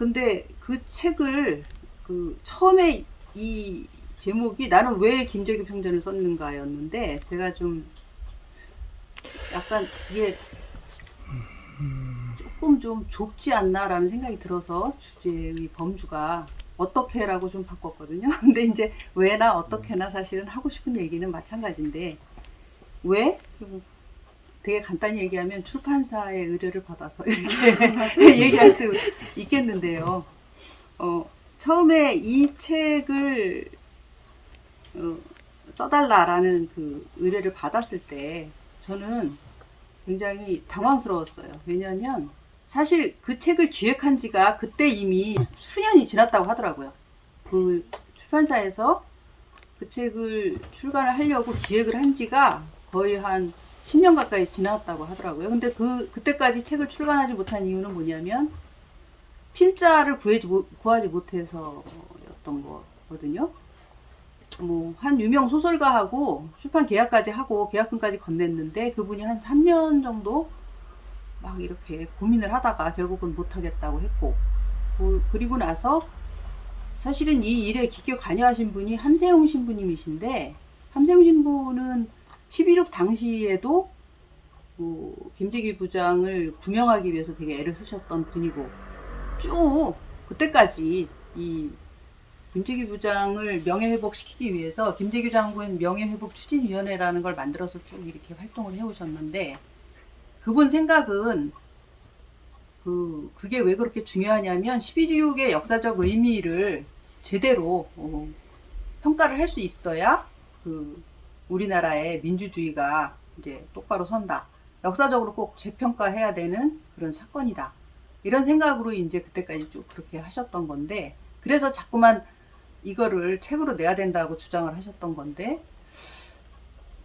근데 그 책을 처음에 이 제목이 나는 왜 김재규 평전을 썼는가였는데 제가 좀 약간 이게 조금 좀 좁지 않나라는 생각이 들어서 주제의 범주가 어떻게라고 좀 바꿨거든요. 근데 이제 왜나 어떻게나 사실은 하고 싶은 얘기는 마찬가지인데 왜? 되게 간단히 얘기하면 출판사의 의뢰를 받아서 이렇게 얘기할 수 있겠는데요. 처음에 이 책을 써달라라는 그 의뢰를 받았을 때 저는 굉장히 당황스러웠어요. 왜냐하면 사실 그 책을 기획한 지가 그때 이미 수년이 지났다고 하더라고요. 그 출판사에서 그 책을 출간을 하려고 기획을 한 지가 거의 한 10년 가까이 지났다고 하더라고요. 근데 그때까지 책을 출간하지 못한 이유는 뭐냐면 필자를 구하지 못해서였던 거거든요. 한 유명 소설가하고 출판 계약까지 하고 계약금까지 건넸는데 그분이 한 3년 정도 막 이렇게 고민을 하다가 결국은 못하겠다고 했고, 그리고 나서 사실은 이 일에 깊게 관여하신 분이 함세웅 신부님이신데, 함세웅 신부는 11.6 당시에도 김재규 부장을 구명하기 위해서 되게 애를 쓰셨던 분이고, 쭉 그때까지 이 김재규 부장을 명예회복시키기 위해서 김재규 장군 명예회복추진위원회라는 걸 만들어서 쭉 이렇게 활동을 해오셨는데, 그분 생각은 그게 왜 그렇게 중요하냐면 11.6의 역사적 의미를 제대로 평가를 할 수 있어야 우리나라의 민주주의가 이제 똑바로 선다. 역사적으로 꼭 재평가해야 되는 그런 사건이다. 이런 생각으로 이제 그때까지 쭉 그렇게 하셨던 건데, 그래서 자꾸만 이거를 책으로 내야 된다고 주장을 하셨던 건데,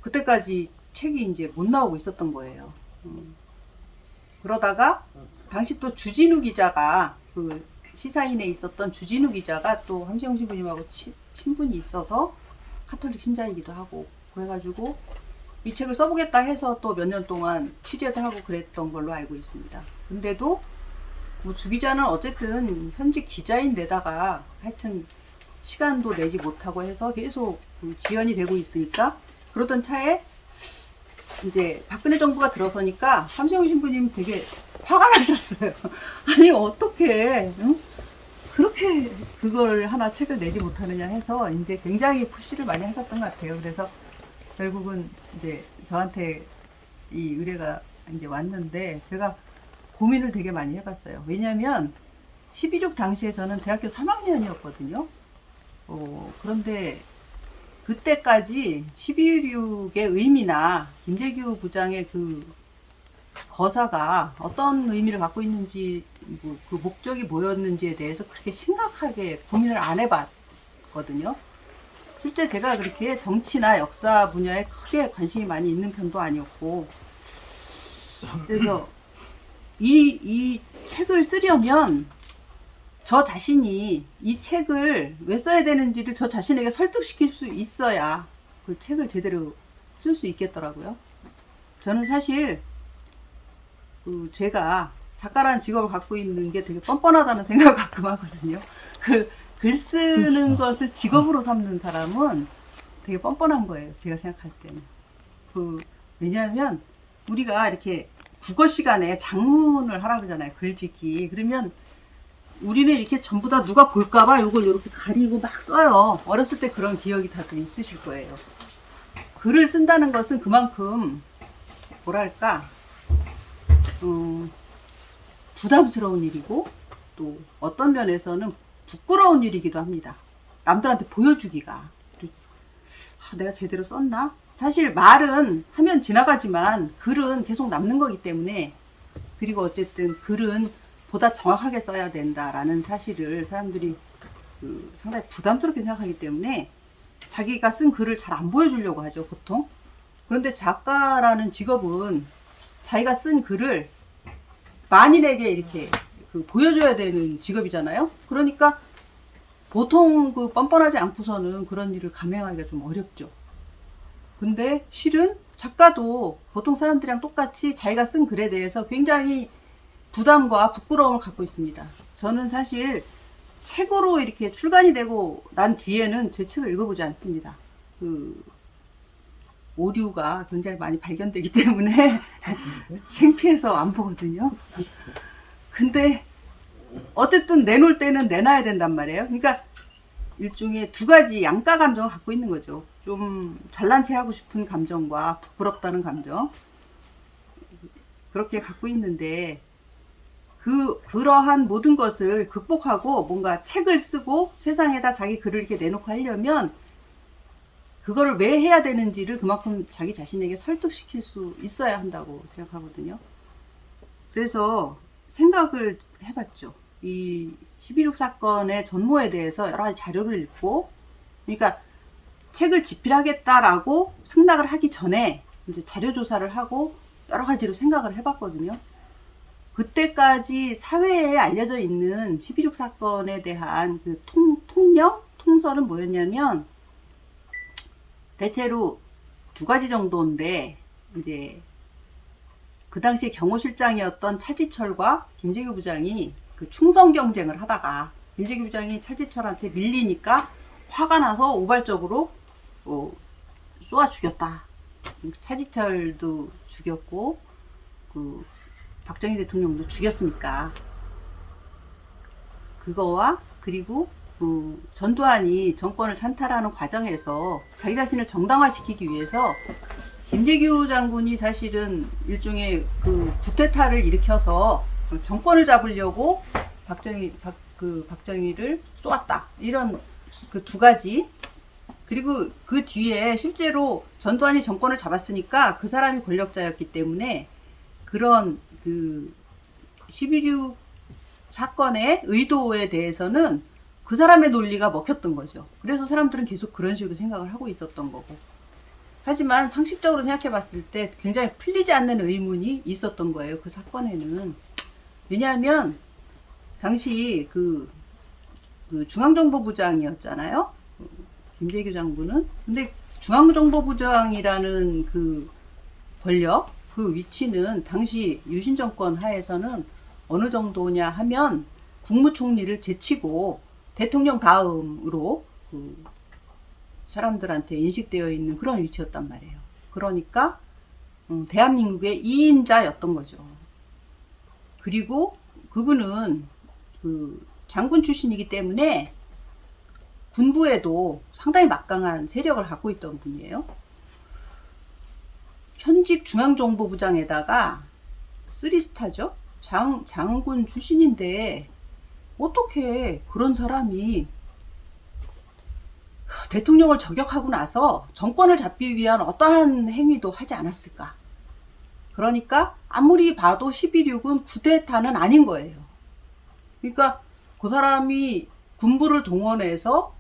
그때까지 책이 이제 못 나오고 있었던 거예요. 그러다가 당시 또 주진우 기자가 시사인에 있었던 주진우 기자가 또 함세웅 신부님하고 친분이 있어서 카톨릭 신자이기도 하고 그래가지고 이 책을 써보겠다 해서 또 몇 년 동안 취재도 하고 그랬던 걸로 알고 있습니다. 근데도 주 기자는 어쨌든 현직 기자인데다가 하여튼 시간도 내지 못하고 해서 계속 지연이 되고 있으니까, 그러던 차에 이제 박근혜 정부가 들어서니까 함세웅 신부님 되게 화가 나셨어요. 아니 어떻게 그렇게 그걸 하나 책을 내지 못하느냐 해서 이제 굉장히 푸시를 많이 하셨던 것 같아요. 그래서 결국은 이제 저한테 이 의뢰가 이제 왔는데 제가 고민을 되게 많이 해봤어요. 왜냐하면 12.6 당시에 저는 대학교 3학년이었거든요. 그런데 그때까지 12.6의 의미나 김재규 부장의 거사가 어떤 의미를 갖고 있는지, 그 목적이 뭐였는지에 대해서 그렇게 심각하게 고민을 안 해봤거든요. 실제 제가 그렇게 정치나 역사 분야에 크게 관심이 많이 있는 편도 아니었고, 그래서 이 책을 쓰려면 저 자신이 이 책을 왜 써야 되는지를 저 자신에게 설득시킬 수 있어야 그 책을 제대로 쓸 수 있겠더라고요. 저는 사실 제가 작가라는 직업을 갖고 있는 게 되게 뻔뻔하다는 생각을 가끔 하거든요. 글 쓰는 것을 직업으로 삼는 사람은 되게 뻔뻔한 거예요. 제가 생각할 때는. 왜냐하면 우리가 이렇게 국어 시간에 작문을 하라 그러잖아요. 글짓기. 그러면 우리는 이렇게 전부 다 누가 볼까봐 이걸 이렇게 가리고 막 써요. 어렸을 때 그런 기억이 다들 있으실 거예요. 글을 쓴다는 것은 그만큼 뭐랄까 부담스러운 일이고 또 어떤 면에서는 부끄러운 일이기도 합니다. 남들한테 보여주기가. 내가 제대로 썼나? 사실 말은 하면 지나가지만 글은 계속 남는 거기 때문에, 그리고 어쨌든 글은 보다 정확하게 써야 된다라는 사실을 사람들이 상당히 부담스럽게 생각하기 때문에 자기가 쓴 글을 잘 안 보여주려고 하죠, 보통. 그런데 작가라는 직업은 자기가 쓴 글을 만인에게 이렇게 보여줘야 되는 직업이잖아요. 그러니까 보통 뻔뻔하지 않고서는 그런 일을 감행하기가 좀 어렵죠. 근데 실은 작가도 보통 사람들이랑 똑같이 자기가 쓴 글에 대해서 굉장히 부담과 부끄러움을 갖고 있습니다. 저는 사실 책으로 이렇게 출간이 되고 난 뒤에는 제 책을 읽어보지 않습니다. 그 오류가 굉장히 많이 발견되기 때문에 창피해서 안 보거든요. 근데 어쨌든 내놓을 때는 내놔야 된단 말이에요. 그러니까 일종의 두 가지 양가 감정을 갖고 있는 거죠. 좀 잘난 체 하고 싶은 감정과 부끄럽다는 감정, 그렇게 갖고 있는데 그러한 모든 것을 극복하고 뭔가 책을 쓰고 세상에다 자기 글을 이렇게 내놓고 하려면 그거를 왜 해야 되는지를 그만큼 자기 자신에게 설득시킬 수 있어야 한다고 생각하거든요. 그래서 생각을 해봤죠. 이 11.6 사건의 전모에 대해서 여러 가지 자료를 읽고, 그러니까 책을 집필하겠다라고 승낙을 하기 전에 이제 자료 조사를 하고 여러 가지로 생각을 해봤거든요. 그때까지 사회에 알려져 있는 11.6 사건에 대한 그 통설은 뭐였냐면, 대체로 두 가지 정도인데, 이제 그 당시에 경호실장이었던 차지철과 김재규 부장이 그 충성 경쟁을 하다가 김재규 부장이 차지철한테 밀리니까 화가 나서 우발적으로 쏘아 죽였다. 차지철도 죽였고 그 박정희 대통령도 죽였으니까 그거와, 그리고 그 전두환이 정권을 찬탈하는 과정에서 자기 자신을 정당화시키기 위해서 김재규 장군이 사실은 일종의 그 쿠데타를 일으켜서 정권을 잡으려고 박정희를 쏘았다. 이런 그 두 가지. 그리고 그 뒤에 실제로 전두환이 정권을 잡았으니까 그 사람이 권력자였기 때문에 그런 그 11.6 사건의 의도에 대해서는 그 사람의 논리가 먹혔던 거죠. 그래서 사람들은 계속 그런 식으로 생각을 하고 있었던 거고. 하지만 상식적으로 생각해 봤을 때 굉장히 풀리지 않는 의문이 있었던 거예요. 그 사건에는. 왜냐하면 당시 그 중앙정보부장이었잖아요. 김재규 장군은. 근데 중앙정보부장이라는 그 권력, 그 위치는 당시 유신 정권 하에서는 어느 정도냐 하면 국무총리를 제치고 대통령 다음으로 그 사람들한테 인식되어 있는 그런 위치였단 말이에요. 그러니까 대한민국의 2인자였던 거죠. 그리고 그분은 그 장군 출신이기 때문에 군부에도 상당히 막강한 세력을 갖고 있던 분이에요. 현직 중앙정보부장에다가 3스타죠. 장군 출신인데 어떻게 그런 사람이 대통령을 저격하고 나서 정권을 잡기 위한 어떠한 행위도 하지 않았을까. 그러니까 아무리 봐도 11.6은 쿠데타는 아닌 거예요. 그러니까 그 사람이 군부를 동원해서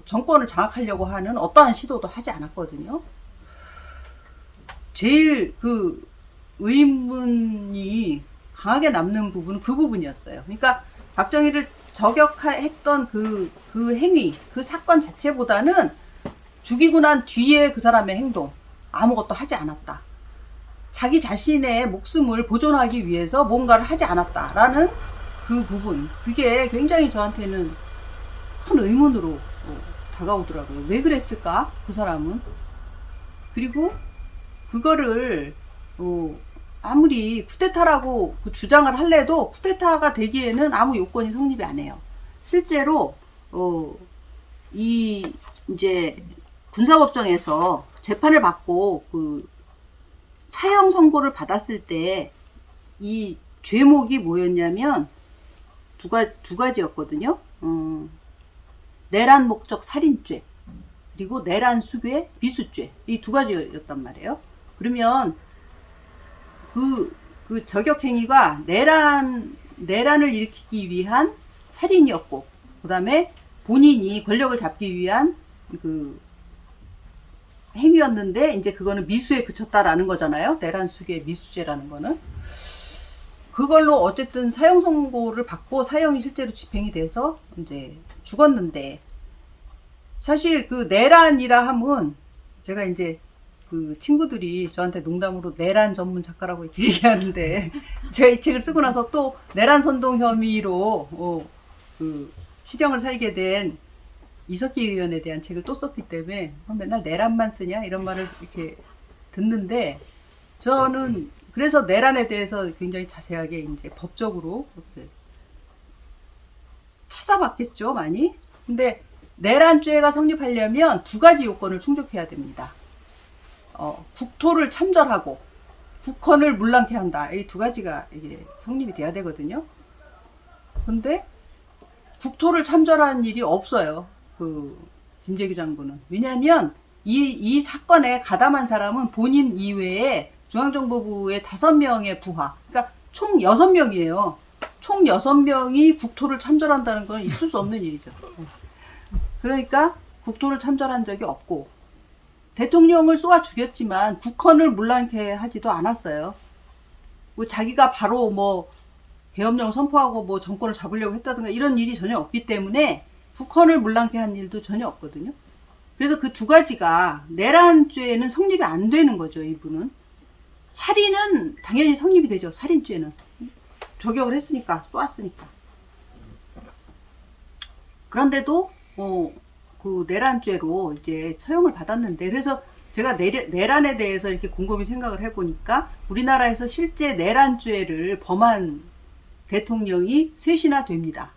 정권을 장악하려고 하는 어떠한 시도도 하지 않았거든요. 제일 그 의문이 강하게 남는 부분은 그 부분이었어요. 그러니까 박정희를 저격했던 그 행위, 그 사건 자체보다는 죽이고 난 뒤에 그 사람의 행동, 아무것도 하지 않았다. 자기 자신의 목숨을 보존하기 위해서 뭔가를 하지 않았다라는 그 부분, 그게 굉장히 저한테는 큰 의문으로 다가오더라고요. 왜 그랬을까? 그 사람은. 그리고 그거를 아무리 쿠데타라고 주장을 할래도 쿠데타가 되기에는 아무 요건이 성립이 안 해요. 실제로 이 이제 군사법정에서 재판을 받고 그 사형 선고를 받았을 때 이 죄목이 뭐였냐면 두 가지였거든요. 내란 목적 살인죄 그리고 내란 수괴 비수죄, 이 두 가지였단 말이에요. 그러면 그 저격 행위가 내란을 일으키기 위한 살인이었고, 그 다음에 본인이 권력을 잡기 위한 그 행위였는데, 이제 그거는 미수에 그쳤다라는 거잖아요. 내란 수괴 미수죄라는 거는. 그걸로 어쨌든 사형 선고를 받고 사형이 실제로 집행이 돼서 이제 죽었는데, 사실 그 내란이라 함은 제가 이제 그 친구들이 저한테 농담으로 내란 전문 작가라고 이렇게 얘기하는데 제가 이 책을 쓰고 나서 또 내란 선동 혐의로 그 실형을 살게 된 이석기 의원에 대한 책을 또 썼기 때문에 맨날 내란만 쓰냐 이런 말을 이렇게 듣는데 저는 그래서 내란에 대해서 굉장히 자세하게 이제 법적으로 이렇게 찾아봤겠죠, 많이. 근데 내란죄가 성립하려면 두 가지 요건을 충족해야 됩니다. 국토를 참전하고 국헌을 문랑케 한다. 이 두 가지가 이게 성립이 돼야 되거든요. 근데 국토를 참전한 일이 없어요. 그 김재규 장군은. 왜냐하면 이 사건에 가담한 사람은 본인 이외에 중앙정보부의 5명의 부하, 그러니까 총 6명이에요. 총 6명이 국토를 참전한다는 건 있을 수 없는 일이죠. 그러니까 국토를 참전한 적이 없고 대통령을 쏘아 죽였지만 국헌을 문랑케 하지도 않았어요. 뭐 자기가 바로 뭐 계엄령을 선포하고 뭐 정권을 잡으려고 했다든가 이런 일이 전혀 없기 때문에 국헌을 문랑케 한 일도 전혀 없거든요. 그래서 그 두 가지가 내란죄는 성립이 안 되는 거죠, 이분은. 살인은 당연히 성립이 되죠, 살인죄는. 저격을 했으니까, 쏘았으니까. 그런데도 그 내란죄로 이제 처형을 받았는데, 그래서 제가 내란에 대해서 이렇게 곰곰이 생각을 해보니까 우리나라에서 실제 내란죄를 범한 대통령이 셋이나 됩니다.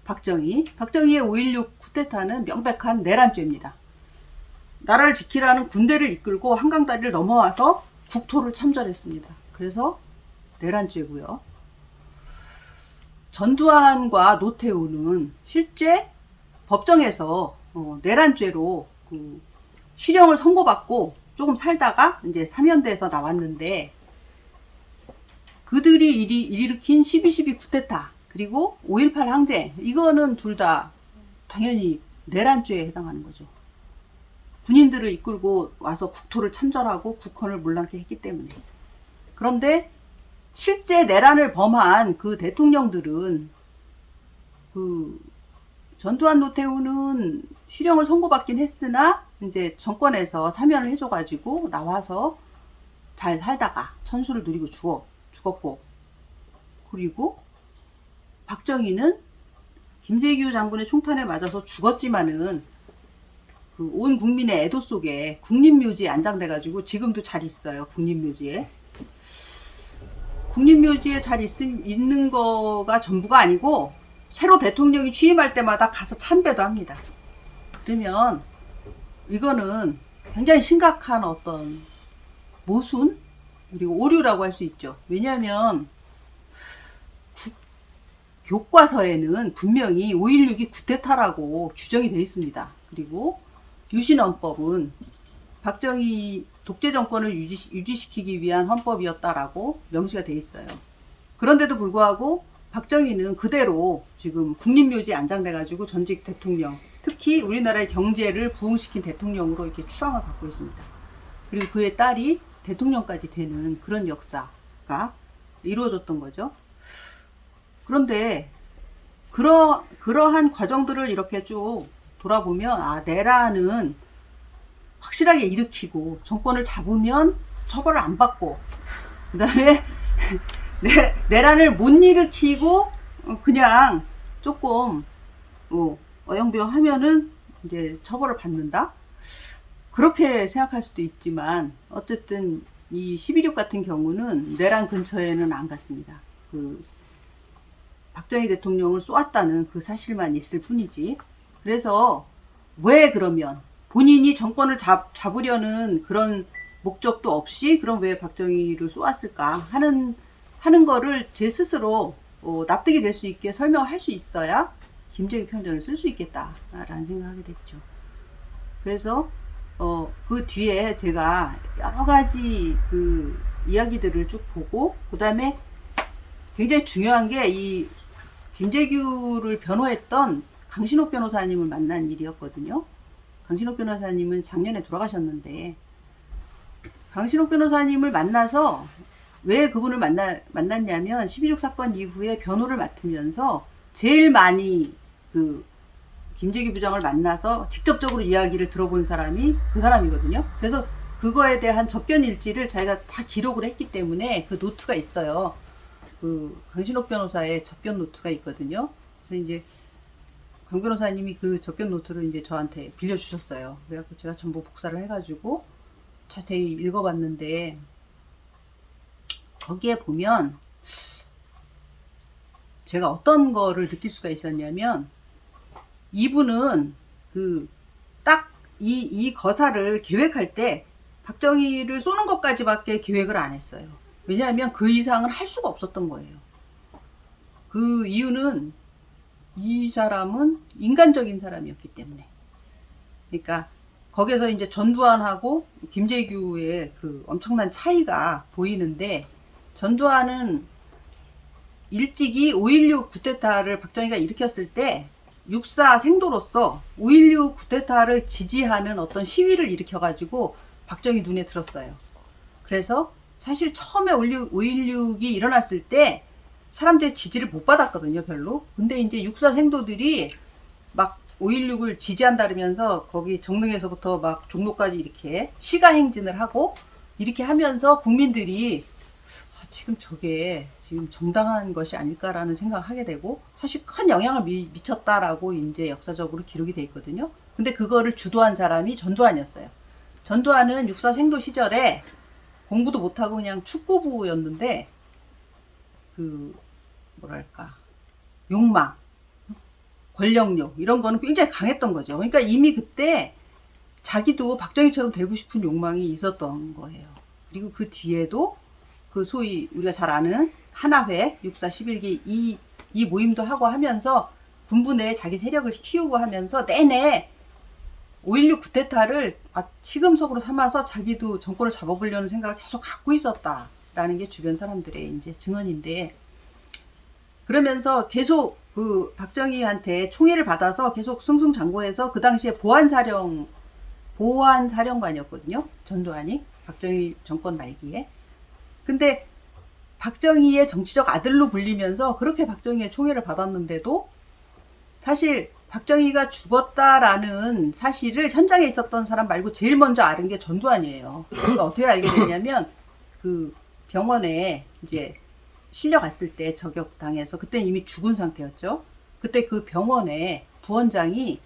박정희의 5.16 쿠데타는 명백한 내란죄입니다. 나라를 지키라는 군대를 이끌고 한강다리를 넘어와서 국토를 참전했습니다. 그래서 내란죄고요. 전두환과 노태우는 실제 법정에서 내란죄로 그 실형을 선고받고 조금 살다가 이제 사면대에서 나왔는데 그들이 일으킨 12.12 쿠데타 그리고 5.18 항쟁 이거는 둘 다 당연히 내란죄에 해당하는 거죠. 군인들을 이끌고 와서 국토를 참전하고 국헌을 문랑케 했기 때문에. 그런데 실제 내란을 범한 그 대통령들은 그 전두환 노태우는 실형을 선고받긴 했으나 이제 정권에서 사면을 해줘가지고 나와서 잘 살다가 천수를 누리고 죽었고, 그리고 박정희는 김재규 장군의 총탄에 맞아서 죽었지만은 그 온 국민의 애도 속에 국립묘지에 안장돼가지고 지금도 잘 있어요. 국립묘지에. 국립묘지에 잘 있는 거가 전부가 아니고 새로 대통령이 취임할 때마다 가서 참배도 합니다. 그러면 이거는 굉장히 심각한 어떤 모순 그리고 오류라고 할 수 있죠. 왜냐하면 교과서에는 분명히 5.16이 쿠데타라고 규정이 되어 있습니다. 그리고 유신헌법은 박정희 독재 정권을 유지시키기 위한 헌법이었다라고 명시가 되어 있어요. 그런데도 불구하고 박정희는 그대로 지금 국립묘지에 안장돼가지고 전직 대통령, 특히 우리나라의 경제를 부흥시킨 대통령으로 이렇게 추앙을 받고 있습니다. 그리고 그의 딸이 대통령까지 되는 그런 역사가 이루어졌던 거죠. 그런데 그러한 과정들을 이렇게 쭉 돌아보면 내란은 확실하게 일으키고 정권을 잡으면 처벌을 안 받고 그 다음에 내란을 못 일으키고 그냥 조금 어영부영 하면은 이제 처벌을 받는다. 그렇게 생각할 수도 있지만 어쨌든 이 12.16 같은 경우는 내란 근처에는 안 갔습니다. 그 박정희 대통령을 쏘았다는 그 사실만 있을 뿐이지. 그래서 왜 그러면 본인이 정권을 잡으려는 그런 목적도 없이 그럼 왜 박정희를 쏘았을까 하는 거를 제 스스로 납득이 될 수 있게 설명할 수 있어야 김재규 편전을 쓸 수 있겠다라는 생각하게 됐죠. 그래서 그 뒤에 제가 여러 가지 그 이야기들을 쭉 보고 그 다음에 굉장히 중요한 게 이 김재규를 변호했던 강신옥 변호사님을 만난 일이었거든요. 강신옥 변호사님은 작년에 돌아가셨는데 강신옥 변호사님을 만나서 왜 그분을 만났냐면 12.16 사건 이후에 변호를 맡으면서 제일 많이 그 김재규 부장을 만나서 직접적으로 이야기를 들어본 사람이 그 사람이거든요. 그래서 그거에 대한 접견 일지를 자기가 다 기록을 했기 때문에 그 노트가 있어요. 그 강신옥 변호사의 접견 노트가 있거든요. 그래서 이제 강 변호사님이 그 접견 노트를 이제 저한테 빌려주셨어요. 그래갖고 제가 전부 복사를 해가지고 자세히 읽어봤는데, 거기에 보면 제가 어떤 거를 느낄 수가 있었냐면, 이분은 그 딱 이 거사를 계획할 때 박정희를 쏘는 것까지밖에 계획을 안 했어요. 왜냐하면 그 이상을 할 수가 없었던 거예요. 그 이유는 이 사람은 인간적인 사람이었기 때문에. 그러니까 거기서 이제 전두환하고 김재규의 그 엄청난 차이가 보이는데, 전두환은 일찍이 5.16 쿠데타를 박정희가 일으켰을 때 육사 생도로서 5.16 쿠데타를 지지하는 어떤 시위를 일으켜가지고 박정희 눈에 들었어요. 그래서 사실 처음에 5.16이 일어났을 때 사람들의 지지를 못 받았거든요, 별로. 근데 이제 육사 생도들이 막 5.16을 지지한다 그러면서 거기 정릉에서부터 막 종로까지 이렇게 시가행진을 하고 이렇게 하면서 국민들이 지금 저게 지금 정당한 것이 아닐까라는 생각을 하게 되고, 사실 큰 영향을 미쳤다라고 이제 역사적으로 기록이 돼 있거든요. 근데 그거를 주도한 사람이 전두환이었어요. 전두환은 육사 생도 시절에 공부도 못하고 그냥 축구부였는데, 그 뭐랄까, 욕망, 권력욕 이런 거는 굉장히 강했던 거죠. 그러니까 이미 그때 자기도 박정희처럼 되고 싶은 욕망이 있었던 거예요. 그리고 그 뒤에도 그 소위 우리가 잘 아는 하나회, 육사 11기 이 모임도 하고 하면서 군부 내에 자기 세력을 키우고 하면서 내내 5.16 쿠데타를 치금석으로 삼아서 자기도 정권을 잡아보려는 생각을 계속 갖고 있었다라는 게 주변 사람들의 이제 증언인데, 그러면서 계속 그 박정희한테 총애를 받아서 계속 승승장구해서 그 당시에 보안사령관이었거든요. 전두환이 박정희 정권 말기에. 근데 박정희의 정치적 아들로 불리면서 그렇게 박정희의 총애를 받았는데도 사실 박정희가 죽었다라는 사실을 현장에 있었던 사람 말고 제일 먼저 알은 게 전두환이에요. 그러니까 어떻게 알게 됐냐면, 그 병원에 이제 실려갔을 때 저격당해서 그때 이미 죽은 상태였죠. 그때 그 병원에 부원장이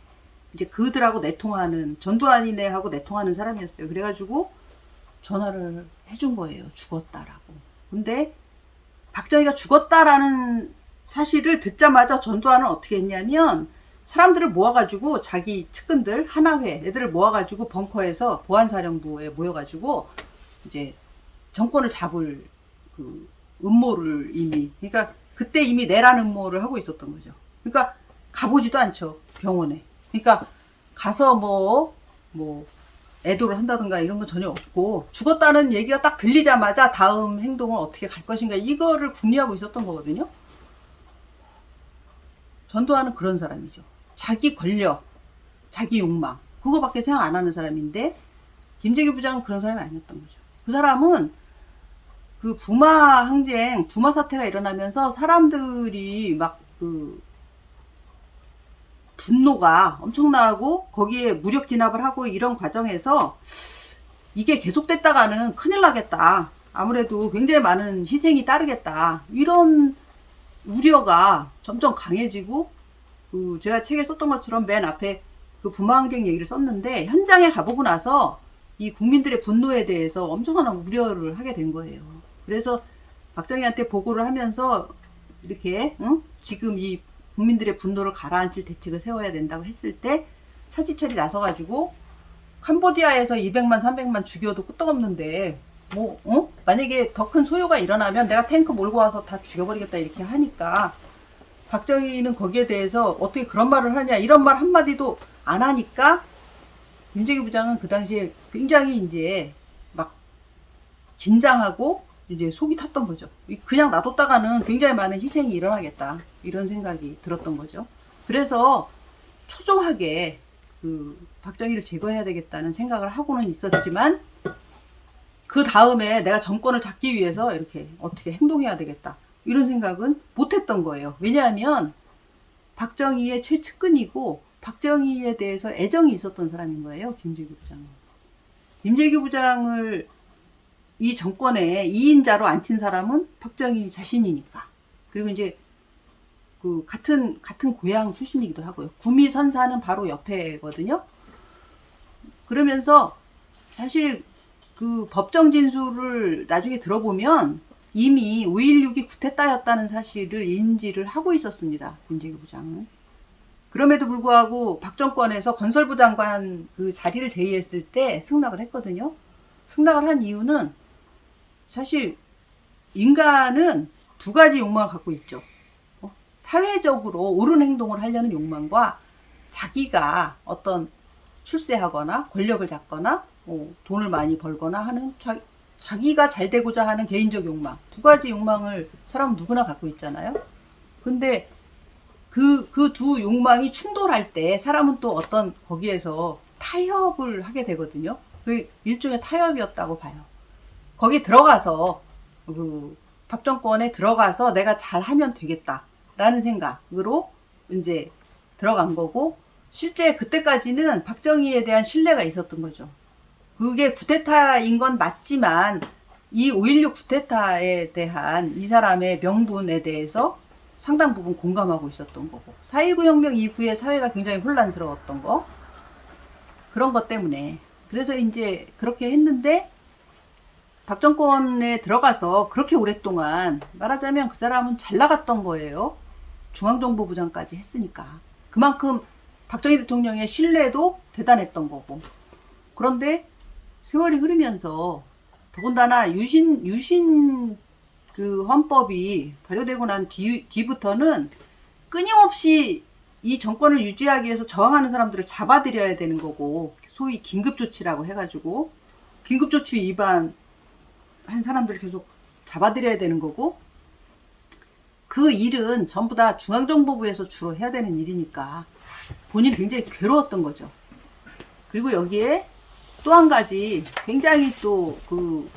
이제 그들하고 내통하는, 전두환이네하고 내통하는 사람이었어요. 그래가지고 전화를 해준 거예요. 죽었다라고. 근데 박정희가 죽었다라는 사실을 듣자마자 전두환은 어떻게 했냐면, 사람들을 모아가지고 자기 측근들 하나회 애들을 모아가지고 벙커에서 보안사령부에 모여가지고 이제 정권을 잡을 그 음모를 이미, 그러니까 그때 이미 내란 음모를 하고 있었던 거죠. 그러니까 가보지도 않죠, 병원에. 그러니까 가서 뭐 애도를 한다든가 이런 건 전혀 없고, 죽었다는 얘기가 딱 들리자마자 다음 행동을 어떻게 갈 것인가 이거를 궁리하고 있었던 거거든요. 전두환은 그런 사람이죠. 자기 권력, 자기 욕망 그거밖에 생각 안 하는 사람인데, 김재규 부장은 그런 사람이 아니었던 거죠. 그 사람은 그 부마 항쟁, 부마 사태가 일어나면서 사람들이 막 그 분노가 엄청나고 거기에 무력 진압을 하고 이런 과정에서 이게 계속됐다가는 큰일 나겠다. 아무래도 굉장히 많은 희생이 따르겠다. 이런 우려가 점점 강해지고, 그 제가 책에 썼던 것처럼 맨 앞에 그 부마항쟁 얘기를 썼는데, 현장에 가보고 나서 이 국민들의 분노에 대해서 엄청난 우려를 하게 된 거예요. 그래서 박정희한테 보고를 하면서 이렇게 지금 이 국민들의 분노를 가라앉힐 대책을 세워야 된다고 했을 때 차지철이 나서가지고 캄보디아에서 200만 300만 죽여도 끄떡없는데 만약에 더 큰 소요가 일어나면 내가 탱크 몰고 와서 다 죽여버리겠다 이렇게 하니까, 박정희는 거기에 대해서 어떻게 그런 말을 하냐 이런 말 한마디도 안 하니까, 김재규 부장은 그 당시에 굉장히 이제 막 긴장하고 이제 속이 탔던 거죠. 그냥 놔뒀다가는 굉장히 많은 희생이 일어나겠다 이런 생각이 들었던 거죠. 그래서 초조하게 그 박정희를 제거해야 되겠다는 생각을 하고는 있었지만, 그 다음에 내가 정권을 잡기 위해서 이렇게 어떻게 행동해야 되겠다 이런 생각은 못했던 거예요. 왜냐하면 박정희의 최측근이고 박정희에 대해서 애정이 있었던 사람인 거예요, 김재규 부장은. 김재규 부장을 이 정권의 2인자로 앉힌 사람은 박정희 자신이니까. 그리고 이제 그 같은 고향 출신이기도 하고요. 구미 선사는 바로 옆에거든요. 그러면서 사실 그 법정 진술을 나중에 들어보면 이미 5.16이 쿠데타였다는 사실을 인지를 하고 있었습니다. 김재규 부장은. 그럼에도 불구하고 박 정권에서 건설부 장관 그 자리를 제의했을 때 승낙을 했거든요. 승낙을 한 이유는 사실 인간은 두 가지 욕망을 갖고 있죠. 사회적으로 옳은 행동을 하려는 욕망과 자기가 어떤 출세하거나 권력을 잡거나 돈을 많이 벌거나 하는 자기가 잘 되고자 하는 개인적 욕망. 두 가지 욕망을 사람은 누구나 갖고 있잖아요. 근데 그 두 욕망이 충돌할 때 사람은 또 어떤 거기에서 타협을 하게 되거든요. 그 일종의 타협이었다고 봐요. 거기 들어가서 박 정권에 들어가서 내가 잘하면 되겠다라는 생각으로 이제 들어간 거고, 실제 그때까지는 박정희에 대한 신뢰가 있었던 거죠. 그게 쿠데타인 건 맞지만 이 5.16 쿠데타에 대한 이 사람의 명분에 대해서 상당 부분 공감하고 있었던 거고, 4.19 혁명 이후에 사회가 굉장히 혼란스러웠던 거, 그런 것 때문에. 그래서 이제 그렇게 했는데 박 정권에 들어가서 그렇게 오랫동안 말하자면 그 사람은 잘 나갔던 거예요. 중앙정보부장까지 했으니까. 그만큼 박정희 대통령의 신뢰도 대단했던 거고. 그런데 세월이 흐르면서 더군다나 유신 그 헌법이 발효되고 난 뒤부터는 끊임없이 이 정권을 유지하기 위해서 저항하는 사람들을 잡아들여야 되는 거고, 소위 긴급조치라고 해가지고 긴급조치 위반한 사람들을 계속 잡아들여야 되는 거고, 그 일은 전부 다 중앙정보부에서 주로 해야 되는 일이니까 본인이 굉장히 괴로웠던 거죠. 그리고 여기에 또 한 가지 굉장히 또 그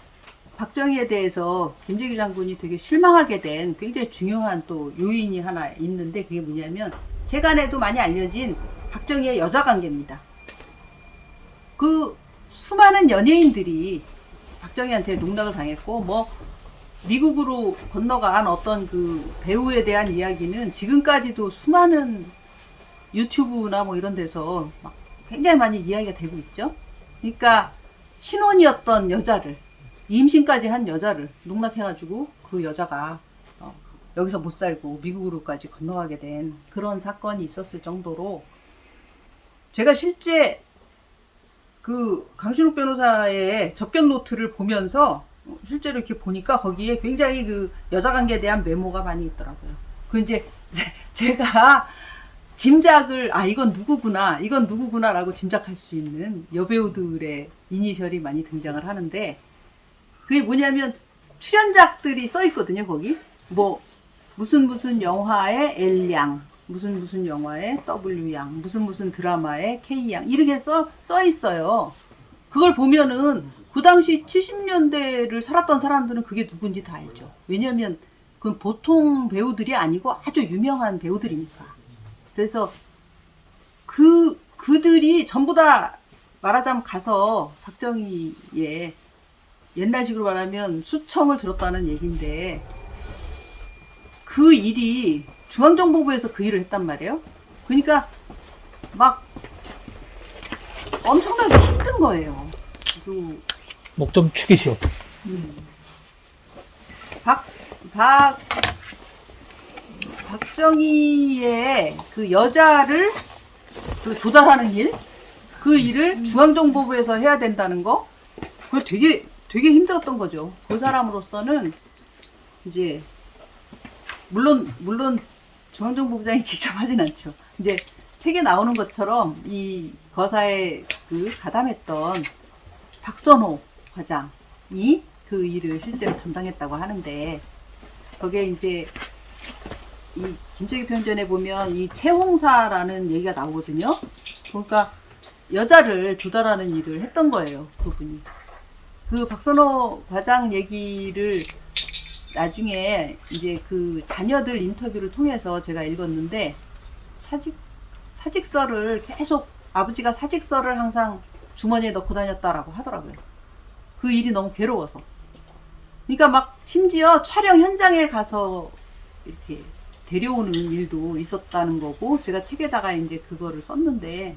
박정희에 대해서 김재규 장군이 되게 실망하게 된 굉장히 중요한 또 요인이 하나 있는데, 그게 뭐냐면 세간에도 많이 알려진 박정희의 여자 관계입니다. 그 수많은 연예인들이 박정희한테 농락을 당했고, 뭐 미국으로 건너간 어떤 그 배우에 대한 이야기는 지금까지도 수많은 유튜브나 뭐 이런 데서 막 굉장히 많이 이야기가 되고 있죠. 그러니까 신혼이었던 여자를, 임신까지 한 여자를 농락해가지고 그 여자가 여기서 못 살고 미국으로까지 건너가게 된 그런 사건이 있었을 정도로, 제가 실제 그 강신욱 변호사의 접견 노트를 보면서 실제로 이렇게 보니까 거기에 굉장히 그 여자 관계에 대한 메모가 많이 있더라고요. 그 이제 제가 짐작을, 이건 누구구나라고 짐작할 수 있는 여배우들의 이니셜이 많이 등장을 하는데, 그게 뭐냐면 출연작들이 써 있거든요. 거기 뭐 무슨 영화의 L양, 무슨 영화의 W양, 무슨 드라마의 K양, 이렇게 써 있어요. 그걸 보면은 그 당시 70년대를 살았던 사람들은 그게 누군지 다 알죠. 왜냐면 그건 보통 배우들이 아니고 아주 유명한 배우들이니까. 그래서 그들이 전부 다 말하자면 가서 박정희의, 옛날식으로 말하면 수청을 들었다는 얘기인데, 그 일이 중앙정보부에서 그 일을 했단 말이에요. 그러니까 막 엄청나게 힘든 거예요. 목 좀 축이시오. 박정희의 그 여자를 그 조달하는 일, 그 일을 중앙정보부에서 해야 된다는 거, 그거 되게 힘들었던 거죠. 그 사람으로서는 이제 물론 중앙정보부장이 직접 하진 않죠. 이제 책에 나오는 것처럼 이 거사에 그 가담했던 박선호 과장이 그 일을 실제로 담당했다고 하는데, 거기에 이제 이 김재규 편전에 보면 이 채홍사라는 얘기가 나오거든요. 그러니까 여자를 조달하는 일을 했던 거예요, 그분이. 그 박선호 과장 얘기를 나중에 이제 그 자녀들 인터뷰를 통해서 제가 읽었는데, 사직서를 계속, 아버지가 사직서를 항상 주머니에 넣고 다녔다라고 하더라고요. 그 일이 너무 괴로워서. 그러니까 막 심지어 촬영 현장에 가서 이렇게 데려오는 일도 있었다는 거고, 제가 책에다가 이제 그거를 썼는데,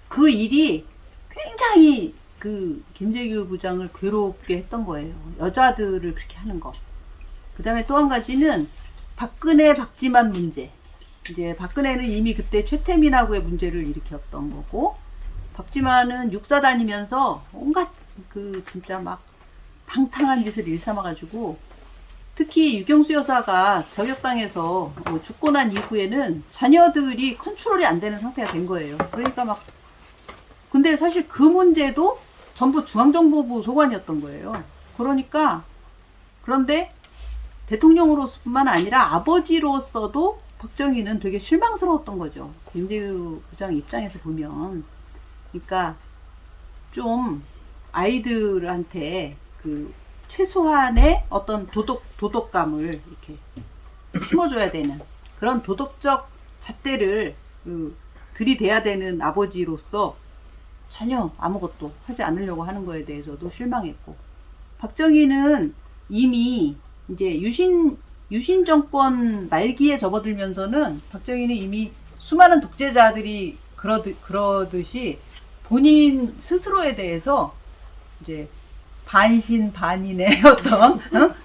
그 일이 굉장히 그 김재규 부장을 괴롭게 했던 거예요. 여자들을 그렇게 하는 거. 그 다음에 또 한 가지는 박근혜 박지만 문제. 이제 박근혜는 이미 그때 최태민하고의 문제를 일으켰던 거고, 박지만은 육사 다니면서 온갖 그 진짜 막 방탕한 짓을 일삼아가지고, 특히 유경수 여사가 저격당해서 죽고 난 이후에는 자녀들이 컨트롤이 안 되는 상태가 된 거예요. 그러니까 막, 근데 사실 그 문제도 전부 중앙정보부 소관이었던 거예요. 그러니까, 그런데 대통령으로서뿐만 아니라 아버지로서도 박정희는 되게 실망스러웠던 거죠. 김재규 부장 입장에서 보면. 그러니까 좀 아이들한테 그 최소한의 어떤 도덕감을 이렇게 심어줘야 되는 그런 도덕적 잣대를 들이대야 되는 아버지로서 전혀 아무것도 하지 않으려고 하는 거에 대해서도 실망했고, 박정희는 이미 이제 유신 정권 말기에 접어들면서는 박정희는 이미 수많은 독재자들이 그러듯이 본인 스스로에 대해서 이제 반신반인의 어떤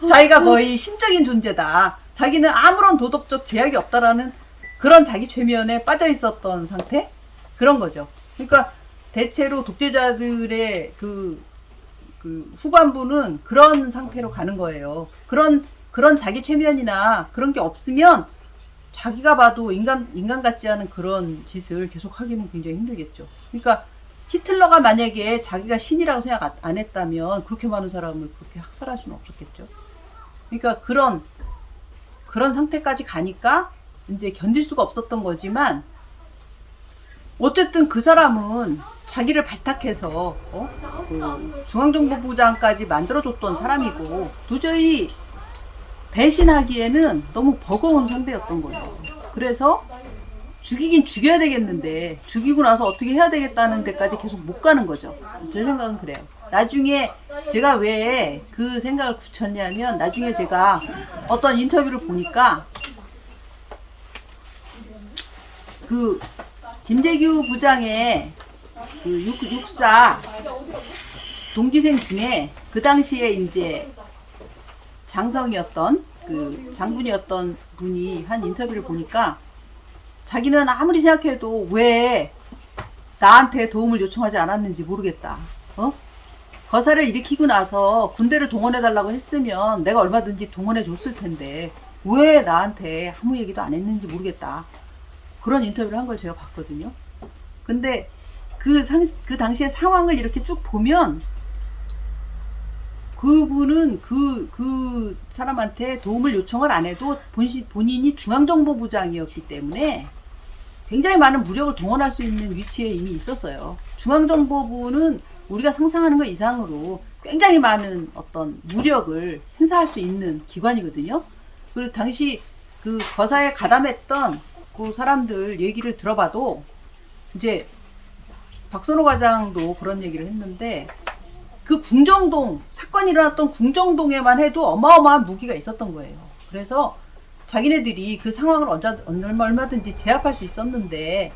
자기가 거의 신적인 존재다. 자기는 아무런 도덕적 제약이 없다라는 그런 자기 최면에 빠져 있었던 상태? 그런 거죠. 그러니까 대체로 독재자들의 그 후반부는 그런 상태로 가는 거예요. 그런 자기 최면이나 그런 게 없으면 자기가 봐도 인간 같지 않은 그런 짓을 계속 하기는 굉장히 힘들겠죠. 그러니까 히틀러가 만약에 자기가 신이라고 생각 안 했다면 그렇게 많은 사람을 그렇게 학살할 수는 없었겠죠. 그러니까 그런 상태까지 가니까 이제 견딜 수가 없었던 거지만, 어쨌든 그 사람은 자기를 발탁해서 그 중앙정보부장까지 만들어줬던 사람이고, 도저히 배신하기에는 너무 버거운 상대였던 거예요. 그래서 죽이긴 죽여야 되겠는데 죽이고 나서 어떻게 해야 되겠다는 데까지 계속 못 가는 거죠. 제 생각은 그래요. 나중에 제가 왜 그 생각을 굳혔냐면, 나중에 제가 어떤 인터뷰를 보니까 그 김재규 부장의 그 육사 동기생 중에 그 당시에 이제 장성이었던 그 장군이었던 분이 한 인터뷰를 보니까, 자기는 아무리 생각해도 왜 나한테 도움을 요청하지 않았는지 모르겠다. 거사를 일으키고 나서 군대를 동원해달라고 했으면 내가 얼마든지 동원해 줬을 텐데 왜 나한테 아무 얘기도 안 했는지 모르겠다. 그런 인터뷰를 한 걸 제가 봤거든요. 근데 그 당시의 상황을 이렇게 쭉 보면, 그분은 그 사람한테 도움을 요청을 안 해도 본인이 중앙정보부장이었기 때문에 굉장히 많은 무력을 동원할 수 있는 위치에 이미 있었어요. 중앙정보부는 우리가 상상하는 것 이상으로 굉장히 많은 어떤 무력을 행사할 수 있는 기관이거든요. 그리고 당시 그 거사에 가담했던 그 사람들 얘기를 들어봐도, 이제 박선호 과장도 그런 얘기를 했는데, 그 궁정동, 사건이 일어났던 궁정동에만 해도 어마어마한 무기가 있었던 거예요. 그래서 자기네들이 그 상황을 얼마든지 제압할 수 있었는데,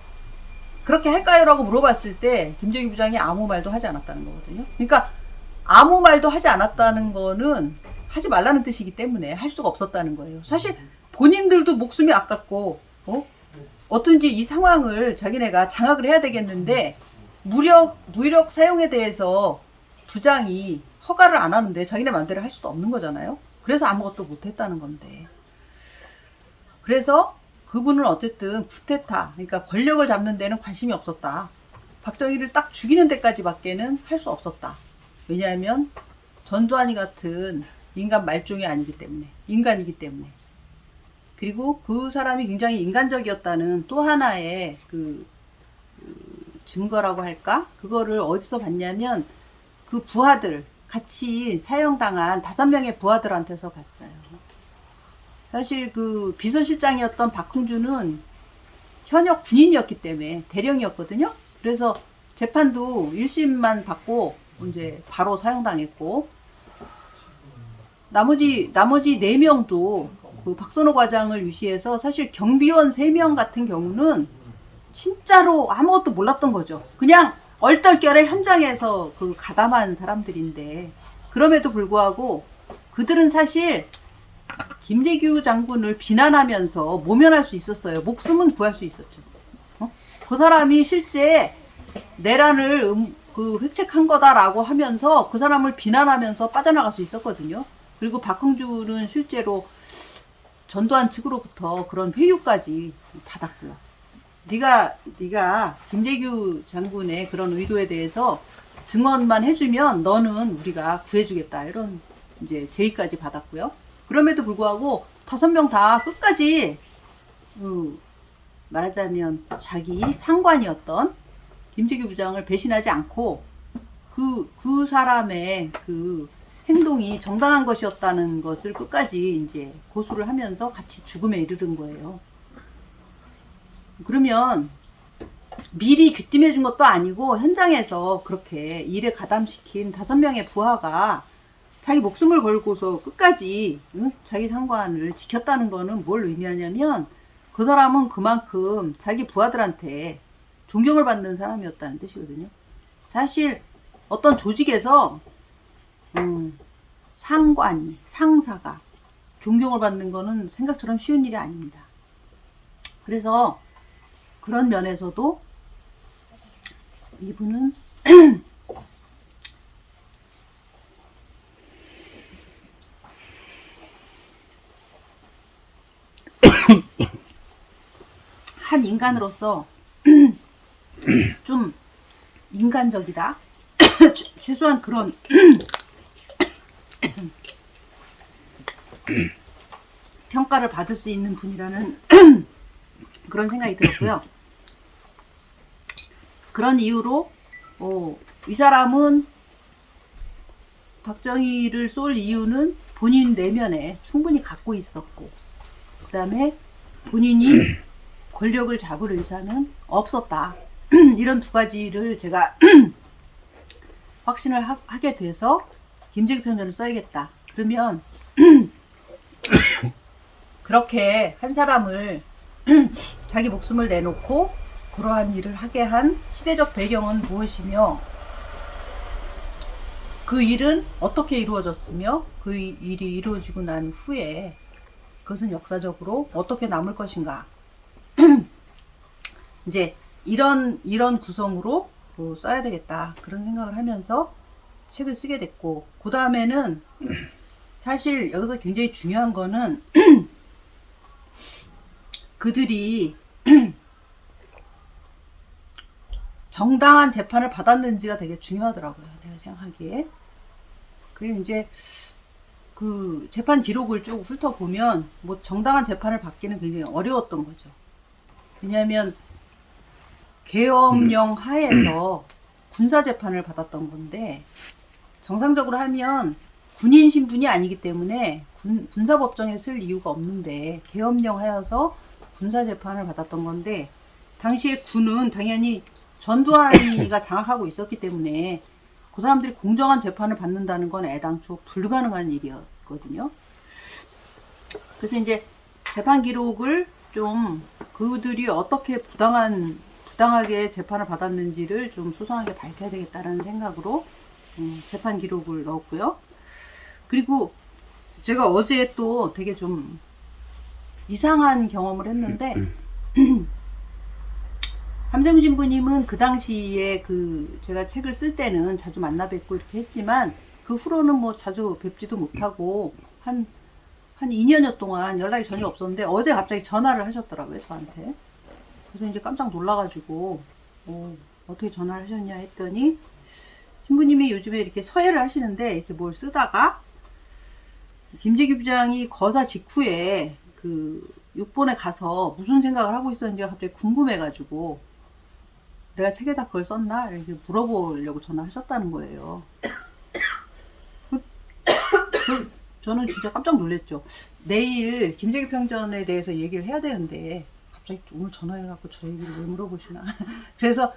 그렇게 할까요? 라고 물어봤을 때 김재규 부장이 아무 말도 하지 않았다는 거거든요. 그러니까 아무 말도 하지 않았다는 거는 하지 말라는 뜻이기 때문에 할 수가 없었다는 거예요. 사실 본인들도 목숨이 아깝고 어떤지 이 상황을 자기네가 장악을 해야 되겠는데, 무력 사용에 대해서 부장이 허가를 안 하는데 자기네 마음대로 할 수도 없는 거잖아요. 그래서 아무것도 못했다는 건데, 그래서 그분은 어쨌든 쿠데타, 그러니까 권력을 잡는 데는 관심이 없었다. 박정희를 딱 죽이는 데까지밖에는 할 수 없었다. 왜냐하면 전두환이 같은 인간 말종이 아니기 때문에, 인간이기 때문에. 그리고 그 사람이 굉장히 인간적이었다는 또 하나의 그 증거라고 할까? 그거를 어디서 봤냐면, 그 부하들, 같이 사형당한 5명의 부하들한테서 봤어요. 사실 그 비서실장이었던 박흥준은 현역 군인이었기 때문에 대령이었거든요. 그래서 재판도 1심만 받고 이제 바로 사형당했고, 나머지 4명도 그 박선호 과장을 유시해서 사실 경비원 3명 같은 경우는 진짜로 아무것도 몰랐던 거죠. 그냥 얼떨결에 현장에서 그 가담한 사람들인데, 그럼에도 불구하고 그들은 사실 김재규 장군을 비난하면서 모면할 수 있었어요. 목숨은 구할 수 있었죠. 그 사람이 실제 내란을 획책한 거다라고 하면서 그 사람을 비난하면서 빠져나갈 수 있었거든요. 그리고 박흥준은 실제로 전두환 측으로부터 그런 회유까지 받았고요. 네가 김재규 장군의 그런 의도에 대해서 증언만 해주면 너는 우리가 구해주겠다, 이런 이제 제의까지 받았고요. 그럼에도 불구하고 5명 다 끝까지 말하자면 자기 상관이었던 김재규 부장을 배신하지 않고 그 사람의 그 행동이 정당한 것이었다는 것을 끝까지 이제 고수를 하면서 같이 죽음에 이르른 거예요. 그러면 미리 귀띔해 준 것도 아니고 현장에서 그렇게 일에 가담시킨 5명의 부하가 자기 목숨을 걸고서 끝까지 자기 상관을 지켰다는 거는 뭘 의미하냐면, 그 사람은 그만큼 자기 부하들한테 존경을 받는 사람이었다는 뜻이거든요. 사실 어떤 조직에서 상관이, 상사가 존경을 받는 거는 생각처럼 쉬운 일이 아닙니다. 그래서 그런 면에서도 이분은 한 인간으로서 좀 인간적이다. 최소한 그런 평가를 받을 수 있는 분이라는 그런 생각이 들었고요. 그런 이유로 이 사람은 박정희를 쏠 이유는 본인 내면에 충분히 갖고 있었고, 그 다음에 본인이 권력을 잡을 의사는 없었다. 이런 2가지를 제가 확신을 하게 돼서 김재규 편전을 써야겠다. 그러면 그렇게 한 사람을 자기 목숨을 내놓고 그러한 일을 하게 한 시대적 배경은 무엇이며, 그 일은 어떻게 이루어졌으며, 그 일이 이루어지고 난 후에 그것은 역사적으로 어떻게 남을 것인가. 이제 이런 구성으로 써야 되겠다, 그런 생각을 하면서 책을 쓰게 됐고, 그 다음에는 사실 여기서 굉장히 중요한 거는 그들이 정당한 재판을 받았는지가 되게 중요하더라고요, 내가 생각하기에. 그리고 이제 그 재판 기록을 쭉 훑어보면 뭐 정당한 재판을 받기는 굉장히 어려웠던 거죠. 왜냐하면 계엄령 하에서 군사 재판을 받았던 건데, 정상적으로 하면 군인 신분이 아니기 때문에 군사법정에 쓸 이유가 없는데 계엄령 하여서 군사 재판을 받았던 건데, 당시에 군은 당연히 전두환이가 장악하고 있었기 때문에 그 사람들이 공정한 재판을 받는다는 건 애당초 불가능한 일이었거든요. 그래서 이제 재판 기록을 좀 그들이 어떻게 부당하게 재판을 받았는지를 좀 소상하게 밝혀야 되겠다는 생각으로 재판 기록을 넣었고요. 그리고 제가 어제 또 되게 좀 이상한 경험을 했는데, 함세훈 신부님은 그 당시에 제가 책을 쓸 때는 자주 만나 뵙고 이렇게 했지만, 그 후로는 뭐 자주 뵙지도 못하고 한 2년여 동안 연락이 전혀 없었는데, 어제 갑자기 전화를 하셨더라고요, 저한테. 그래서 이제 깜짝 놀라가지고 어떻게 전화를 하셨냐 했더니, 신부님이 요즘에 이렇게 서예를 하시는데 이렇게 뭘 쓰다가 김재규 부장이 거사 직후에 그 육본에 가서 무슨 생각을 하고 있었는지가 갑자기 궁금해가지고 내가 책에다 그걸 썼나? 이렇게 물어보려고 전화하셨다는 거예요. 저는 진짜 깜짝 놀랐죠. 내일 김재규 평전에 대해서 얘기를 해야 되는데 갑자기 오늘 전화해갖고 저 얘기를 왜 물어보시나. 그래서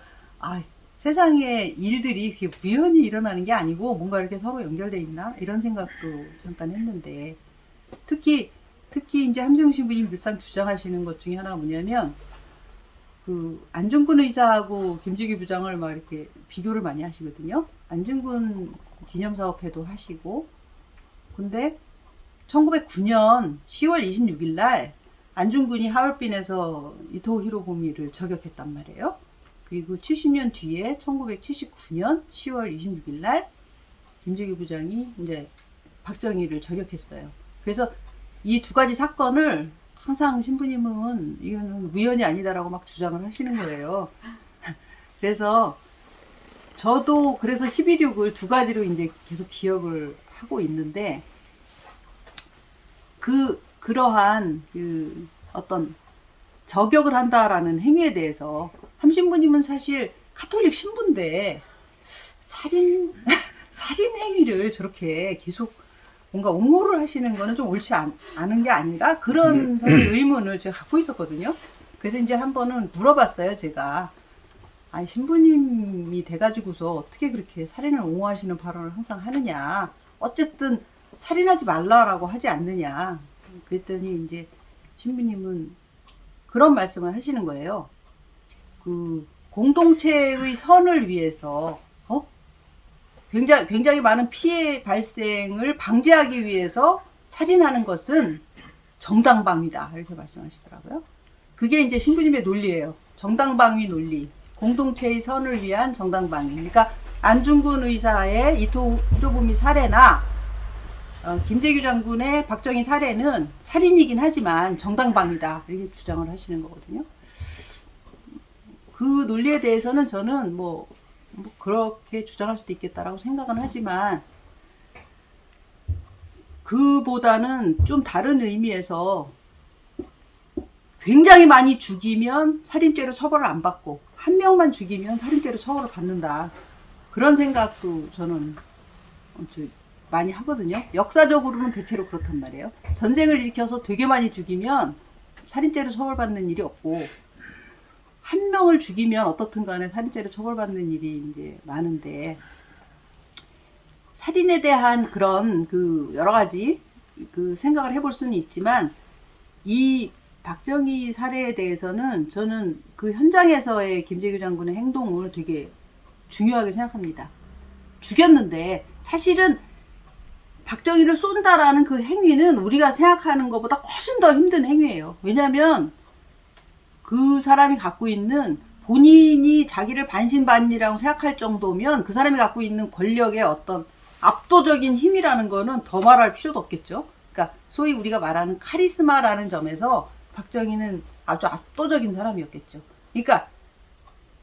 세상에 일들이 그게 우연히 일어나는 게 아니고 뭔가 이렇게 서로 연결돼 있나 이런 생각도 잠깐 했는데 특히 이제 함세웅 신부님 늘상 주장하시는 것 중에 하나가 뭐냐면 그 안중근 의사하고 김재규 부장을 막 이렇게 비교를 많이 하시거든요. 안중근 기념사업회도 하시고 근데 1909년 10월 26일 날 안중근이 하얼빈에서 이토 히로부미를 저격했단 말이에요. 그리고 70년 뒤에 1979년 10월 26일 날 김재규 부장이 이제 박정희를 저격했어요. 그래서 이 두 가지 사건을 항상 신부님은 이거는 우연이 아니다라고 막 주장을 하시는 거예요. 그래서 저도 그래서 11.6을 두 가지로 이제 계속 기억을 하고 있는데 그러한 그 어떤 저격을 한다라는 행위에 대해서 함신부님은 사실 카톨릭 신부인데 살인 행위를 저렇게 계속 뭔가 옹호를 하시는 거는 좀 옳지 않은 게 아닌가? 그런 의문을 제가 갖고 있었거든요. 그래서 이제 한 번은 물어봤어요, 제가. 아니, 신부님이 돼가지고서 어떻게 그렇게 살인을 옹호하시는 발언을 항상 하느냐. 어쨌든 살인하지 말라라고 하지 않느냐. 그랬더니 이제 신부님은 그런 말씀을 하시는 거예요. 그 공동체의 선을 위해서 굉장히 많은 피해 발생을 방지하기 위해서 살인하는 것은 정당방위다 이렇게 말씀하시더라고요. 그게 이제 신부님의 논리예요. 정당방위 논리, 공동체의 선을 위한 정당방위. 그러니까 안중근 의사의 이토 히로부미 살해나 김재규 장군의 박정희 살해는 살인이긴 하지만 정당방위다 이렇게 주장을 하시는 거거든요. 그 논리에 대해서는 저는 뭐 그렇게 주장할 수도 있겠다라고 생각은 하지만 그보다는 좀 다른 의미에서 굉장히 많이 죽이면 살인죄로 처벌을 안 받고 한 명만 죽이면 살인죄로 처벌을 받는다. 그런 생각도 저는 많이 하거든요. 역사적으로는 대체로 그렇단 말이에요. 전쟁을 일으켜서 되게 많이 죽이면 살인죄로 처벌받는 일이 없고 한 명을 죽이면 어떻든 간에 살인죄로 처벌받는 일이 이제 많은데 살인에 대한 그런 그 여러 가지 그 생각을 해볼 수는 있지만 이 박정희 살해에 대해서는 저는 그 현장에서의 김재규 장군의 행동을 되게 중요하게 생각합니다. 죽였는데 사실은 박정희를 쏜다라는 그 행위는 우리가 생각하는 것보다 훨씬 더 힘든 행위예요. 왜냐하면 그 사람이 갖고 있는 본인이 자기를 반신반의라고 생각할 정도면 그 사람이 갖고 있는 권력의 어떤 압도적인 힘이라는 거는 더 말할 필요도 없겠죠. 그러니까 소위 우리가 말하는 카리스마라는 점에서 박정희는 아주 압도적인 사람이었겠죠. 그러니까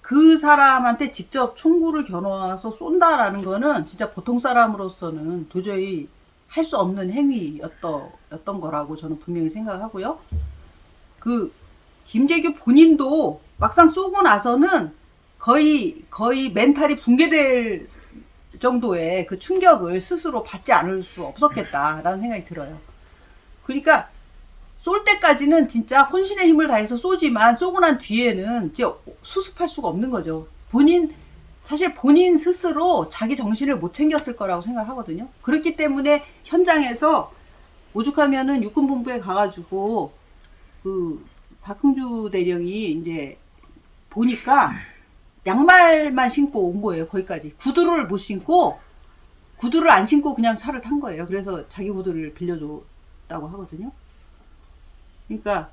그 사람한테 직접 총구를 겨누어서 쏜다라는 거는 진짜 보통 사람으로서는 도저히 할 수 없는 행위였던 거라고 저는 분명히 생각하고요. 그 김재규 본인도 막상 쏘고 나서는 거의 멘탈이 붕괴될 정도의 그 충격을 스스로 받지 않을 수 없었겠다라는 생각이 들어요. 그러니까 쏠 때까지는 진짜 혼신의 힘을 다해서 쏘지만 쏘고 난 뒤에는 이제 수습할 수가 없는 거죠. 사실 본인 스스로 자기 정신을 못 챙겼을 거라고 생각하거든요. 그렇기 때문에 현장에서 오죽하면은 육군본부에 가가지고 그 박흥주 대령이 이제 보니까 양말만 신고 온 거예요. 거기까지 구두를 못 신고 구두를 안 신고 그냥 차를 탄 거예요. 그래서 자기 구두를 빌려줬다고 하거든요. 그러니까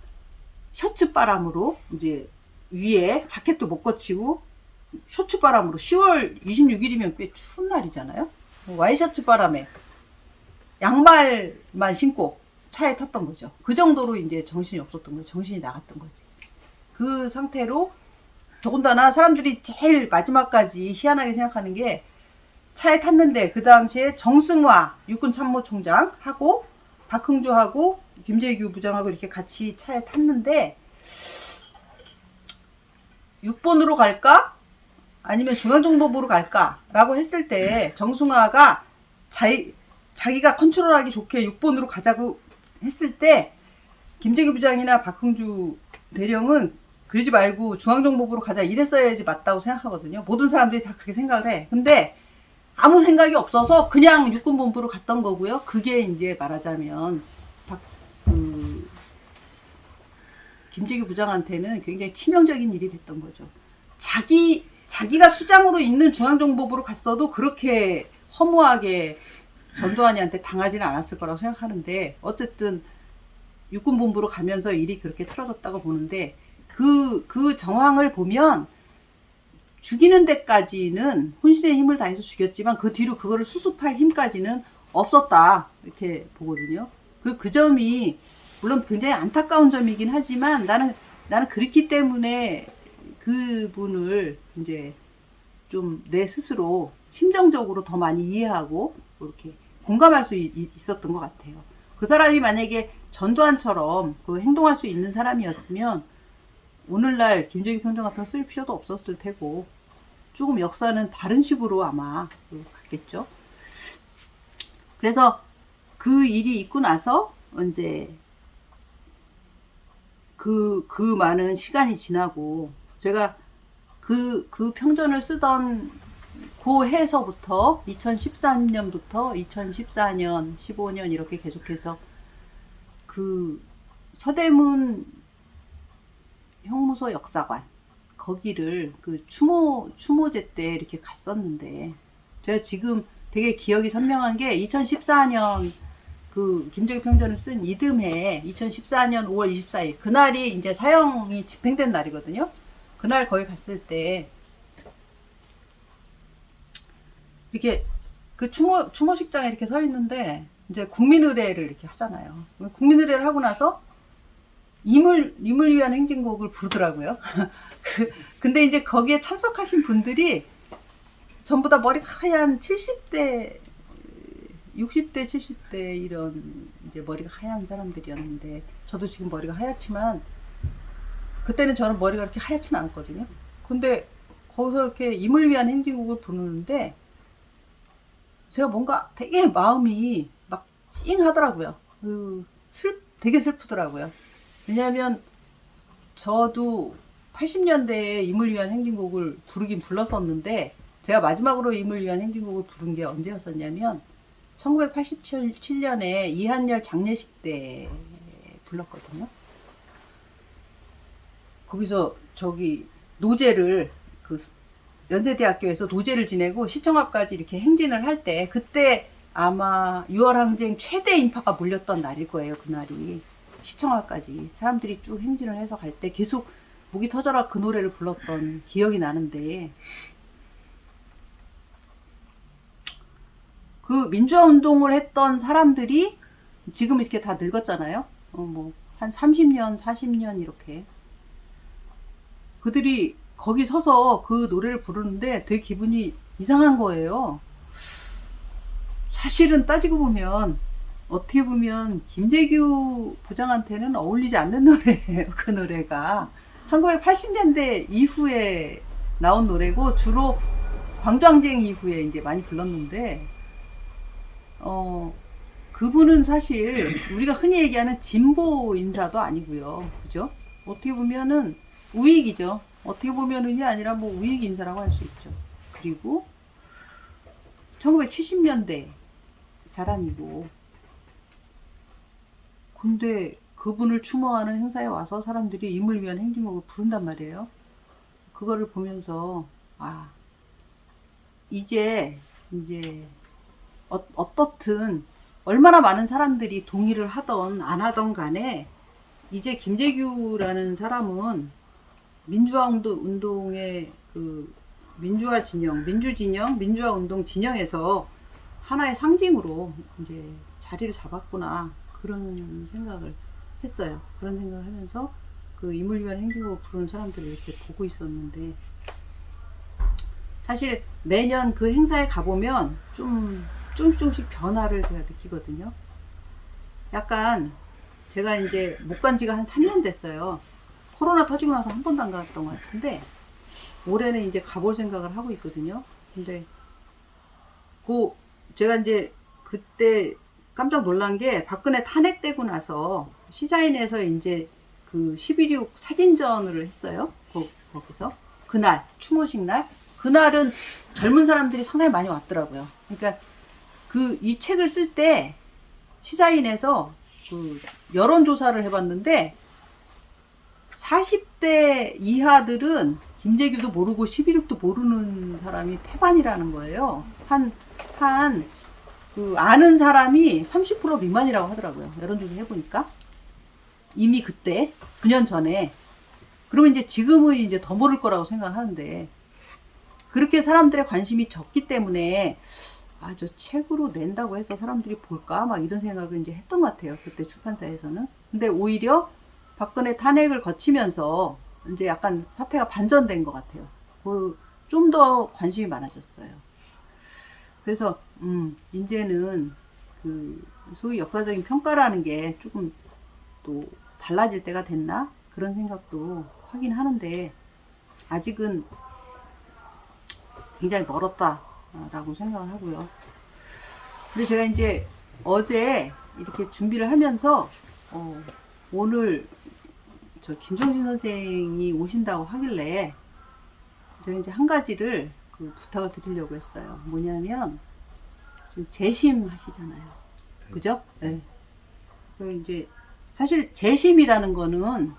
셔츠 바람으로 이제 위에 자켓도 못 거치고 셔츠 바람으로 10월 26일이면 꽤 추운 날이잖아요. 와이셔츠 바람에 양말만 신고 차에 탔던 거죠. 그 정도로 이제 정신이 없었던 거죠. 정신이 나갔던 거지. 그 상태로 더군다나 사람들이 제일 마지막까지 희한하게 생각하는 게 차에 탔는데 그 당시에 정승화 육군참모총장하고 박흥주하고 김재규 부장하고 이렇게 같이 차에 탔는데 6번으로 갈까? 아니면 중앙정보부로 갈까? 라고 했을 때 정승화가 자기가 컨트롤하기 좋게 6번으로 가자고 했을 때 김재규 부장이나 박흥주 대령은 그러지 말고 중앙정보부로 가자 이랬어야지 맞다고 생각하거든요. 모든 사람들이 다 그렇게 생각을 해. 근데 아무 생각이 없어서 그냥 육군본부로 갔던 거고요. 그게 이제 말하자면 김재규 부장한테는 굉장히 치명적인 일이 됐던 거죠. 자기가 수장으로 있는 중앙정보부로 갔어도 그렇게 허무하게 전두환이한테 당하지는 않았을 거라고 생각하는데, 어쨌든 육군본부로 가면서 일이 그렇게 틀어졌다고 보는데, 그 정황을 보면 죽이는 데까지는 혼신의 힘을 다해서 죽였지만 그 뒤로 그거를 수습할 힘까지는 없었다 이렇게 보거든요. 그 점이 물론 굉장히 안타까운 점이긴 하지만 나는 그렇기 때문에 그분을 이제 좀 내 스스로 심정적으로 더 많이 이해하고 이렇게 공감할 수 있었던 것 같아요. 그 사람이 만약에 전두환처럼 그 행동할 수 있는 사람이었으면 오늘날 김재규 평전 같은 거 쓸 필요도 없었을 테고, 조금 역사는 다른 식으로 아마 갔겠죠. 그래서 그 일이 있고 나서 이제 그 많은 시간이 지나고 제가 그 평전을 쓰던 그 해서부터 2013년부터 2014년, 15년 이렇게 계속해서 그 서대문 형무소 역사관 거기를 그 추모제 때 이렇게 갔었는데, 제가 지금 되게 기억이 선명한 게 2014년 그 김재규 평전을 쓴 이듬해 2014년 5월 24일 그날이 이제 사형이 집행된 날이거든요. 그날 거기 갔을 때 이렇게 그 추모식장에 이렇게 서 있는데 이제 국민의례를 이렇게 하잖아요. 국민의례를 하고 나서 임을 위한 행진곡을 부르더라고요. 근데 이제 거기에 참석하신 분들이 전부 다 머리가 하얀 70대, 60대, 70대 이런 이제 머리가 하얀 사람들이었는데, 저도 지금 머리가 하얗지만 그때는 저는 머리가 그렇게 하얗진 않았거든요. 근데 거기서 이렇게 임을 위한 행진곡을 부르는데 제가 뭔가 되게 마음이 막 찡하더라고요. 되게 슬프더라고요. 왜냐하면 저도 80년대에 임을 위한 행진곡을 부르긴 불렀었는데, 제가 마지막으로 임을 위한 행진곡을 부른 게 언제였었냐면 1987년에 이한열 장례식 때 불렀거든요. 거기서 저기 노제를 그 연세대학교에서 노제를 지내고 시청 앞까지 이렇게 행진을 할 때, 그때 아마 6월 항쟁 최대 인파가 몰렸던 날일 거예요. 그날이 시청 앞까지 사람들이 쭉 행진을 해서 갈 때 계속 목이 터져라 그 노래를 불렀던 기억이 나는데, 그 민주화 운동을 했던 사람들이 지금 이렇게 다 늙었잖아요. 뭐 한 30년, 40년 이렇게. 그들이 거기 서서 그 노래를 부르는데 되게 기분이 이상한 거예요. 사실은 따지고 보면 어떻게 보면 김재규 부장한테는 어울리지 않는 노래예요. 그 노래가 1980년대 이후에 나온 노래고 주로 광주항쟁 이후에 이제 많이 불렀는데, 그분은 사실 우리가 흔히 얘기하는 진보 인사도 아니고요. 그죠? 어떻게 보면은 우익이죠. 어떻게 보면은이 아니라 뭐 우익 인사라고 할 수 있죠. 그리고 1970년대 사람이고, 근데 그분을 추모하는 행사에 와서 사람들이 임을 위한 행진곡을 부른단 말이에요. 그거를 보면서 이제 어떻든 얼마나 많은 사람들이 동의를 하던 안 하던 간에 이제 김재규라는 사람은 민주화 운동의 그 민주화 진영, 민주화 운동 진영에서 하나의 상징으로 이제 자리를 잡았구나, 그런 생각을 했어요. 그런 생각을 하면서 그 임을 위한 행진곡을 부르는 사람들을 이렇게 보고 있었는데, 사실 매년 그 행사에 가보면 조금씩 변화를 제가 느끼거든요. 약간 제가 이제 못 간 지가 한 3년 됐어요. 코로나 터지고 나서 한 번도 안 갔던 것 같은데 올해는 이제 가볼 생각을 하고 있거든요. 근데 제가 이제 그때 깜짝 놀란 게, 박근혜 탄핵되고 나서 시사인에서 이제 그 11.26 사진전을 했어요. 거기서. 그날, 추모식 날. 그날은 젊은 사람들이 상당히 많이 왔더라고요. 그러니까 이 책을 쓸 때 시사인에서 그 여론조사를 해봤는데 40대 이하들은 김재규도 모르고 11.26도 모르는 사람이 태반이라는 거예요. 그 아는 사람이 30% 미만이라고 하더라고요. 여론조사 해보니까. 이미 그때, 9년 전에. 그러면 이제 지금은 이제 더 모를 거라고 생각하는데, 그렇게 사람들의 관심이 적기 때문에, 저 책으로 낸다고 해서 사람들이 볼까? 막 이런 생각을 이제 했던 것 같아요. 그때 출판사에서는. 근데 오히려 박근혜 탄핵을 거치면서 이제 약간 사태가 반전된 것 같아요. 좀 더 관심이 많아졌어요. 그래서, 이제는 소위 역사적인 평가라는 게 조금 또 달라질 때가 됐나? 그런 생각도 하긴 하는데, 아직은 굉장히 멀었다라고 생각을 하고요. 근데 제가 이제 어제 이렇게 준비를 하면서, 오늘 저 김성진 선생이 오신다고 하길래, 제가 이제 한 가지를 부탁을 드리려고 했어요. 뭐냐면, 지금 재심 하시잖아요. 그죠? 네. 이제, 사실 재심이라는 거는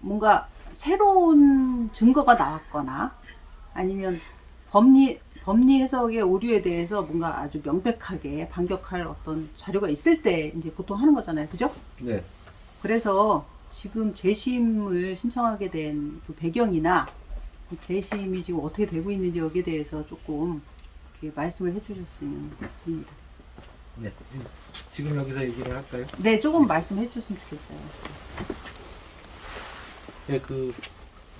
뭔가 새로운 증거가 나왔거나 아니면 법리 해석의 오류에 대해서 뭔가 아주 명백하게 반격할 어떤 자료가 있을 때 이제 보통 하는 거잖아요. 그죠? 네. 그래서 지금 재심을 신청하게 된 그 배경이나 재심이 지금 어떻게 되고 있는지 여기에 대해서 조금 이렇게 말씀을 해주셨으면 합니다. 네. 지금 여기서 얘기를 할까요? 네, 조금 말씀해 주셨으면 좋겠어요. 네,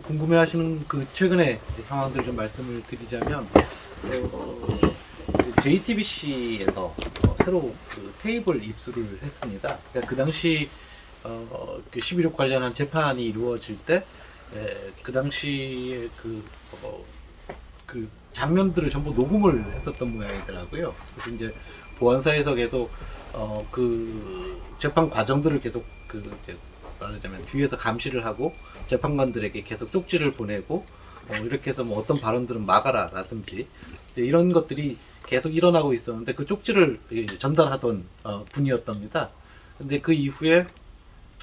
궁금해하시는 최근에 상황들 좀 말씀을 드리자면, JTBC에서 새로 테이블 입수를 했습니다. 그러니까 그 당시 11.26 관련한 재판이 이루어질 때, 그 당시에 그 장면들을 전부 녹음을 했었던 모양이더라고요. 그래서 이제 보안사에서 계속 그 재판 과정들을 계속 이제 말하자면 뒤에서 감시를 하고 재판관들에게 계속 쪽지를 보내고 이렇게 해서 뭐 어떤 발언들은 막아라라든지 이런 것들이 계속 일어나고 있었는데 그 쪽지를 전달하던 분이었답니다. 근데 그 이후에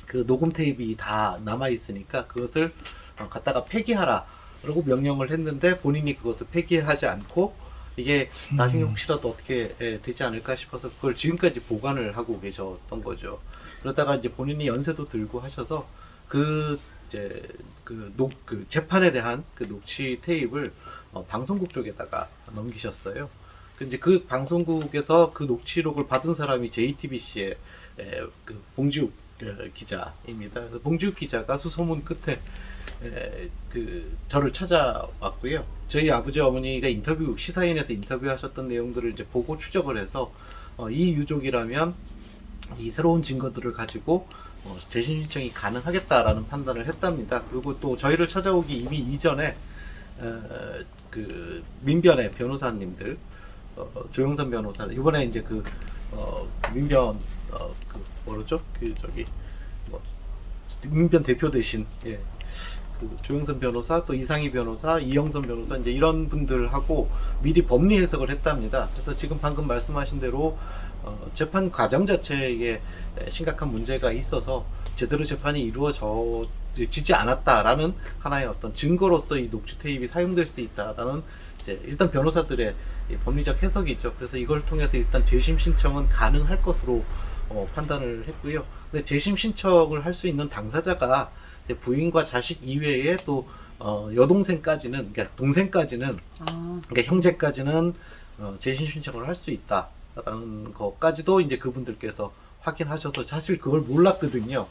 그 녹음 테이프가 다 남아 있으니까 그것을 갖다가 폐기하라라고 명령을 했는데 본인이 그것을 폐기하지 않고 이게 나중에 혹시라도 어떻게 되지 않을까 싶어서 그걸 지금까지 보관을 하고 계셨던 거죠. 그러다가 이제 본인이 연세도 들고 하셔서 재판에 대한 그 녹취 테이프를 방송국 쪽에다가 넘기셨어요. 이제 그 방송국에서 그 녹취록을 받은 사람이 JTBC의 그 봉지욱 기자입니다. 그래서 봉지욱 기자가 수소문 끝에 저를 찾아왔고요. 저희 아버지 어머니가 시사인에서 인터뷰하셨던 내용들을 이제 보고 추적을 해서 이 유족이라면 이 새로운 증거들을 가지고 재심 신청이 가능하겠다라는 판단을 했답니다. 그리고 또 저희를 찾아오기 이미 이전에 그 민변의 변호사님들 조영선 변호사 이번에 이제 민변 민변 대표 대신 조영선 변호사, 또 이상희 변호사, 이영선 변호사 이제 이런 분들하고 미리 법리 해석을 했답니다. 그래서 지금 방금 말씀하신 대로 재판 과정 자체에 심각한 문제가 있어서 제대로 재판이 이루어지지 않았다라는 하나의 어떤 증거로서 이 녹취 테이프가 사용될 수 있다라는 일단 변호사들의 법리적 해석이죠. 그래서 이걸 통해서 일단 재심 신청은 가능할 것으로 판단을 했고요. 근데 재심 신청을 할 수 있는 당사자가 부인과 자식 이외에 또 여동생까지는, 그러니까 동생까지는, 그러니까 형제까지는 재심 신청을 할 수 있다라는 것까지도 이제 그분들께서 확인하셔서 사실 그걸 몰랐거든요.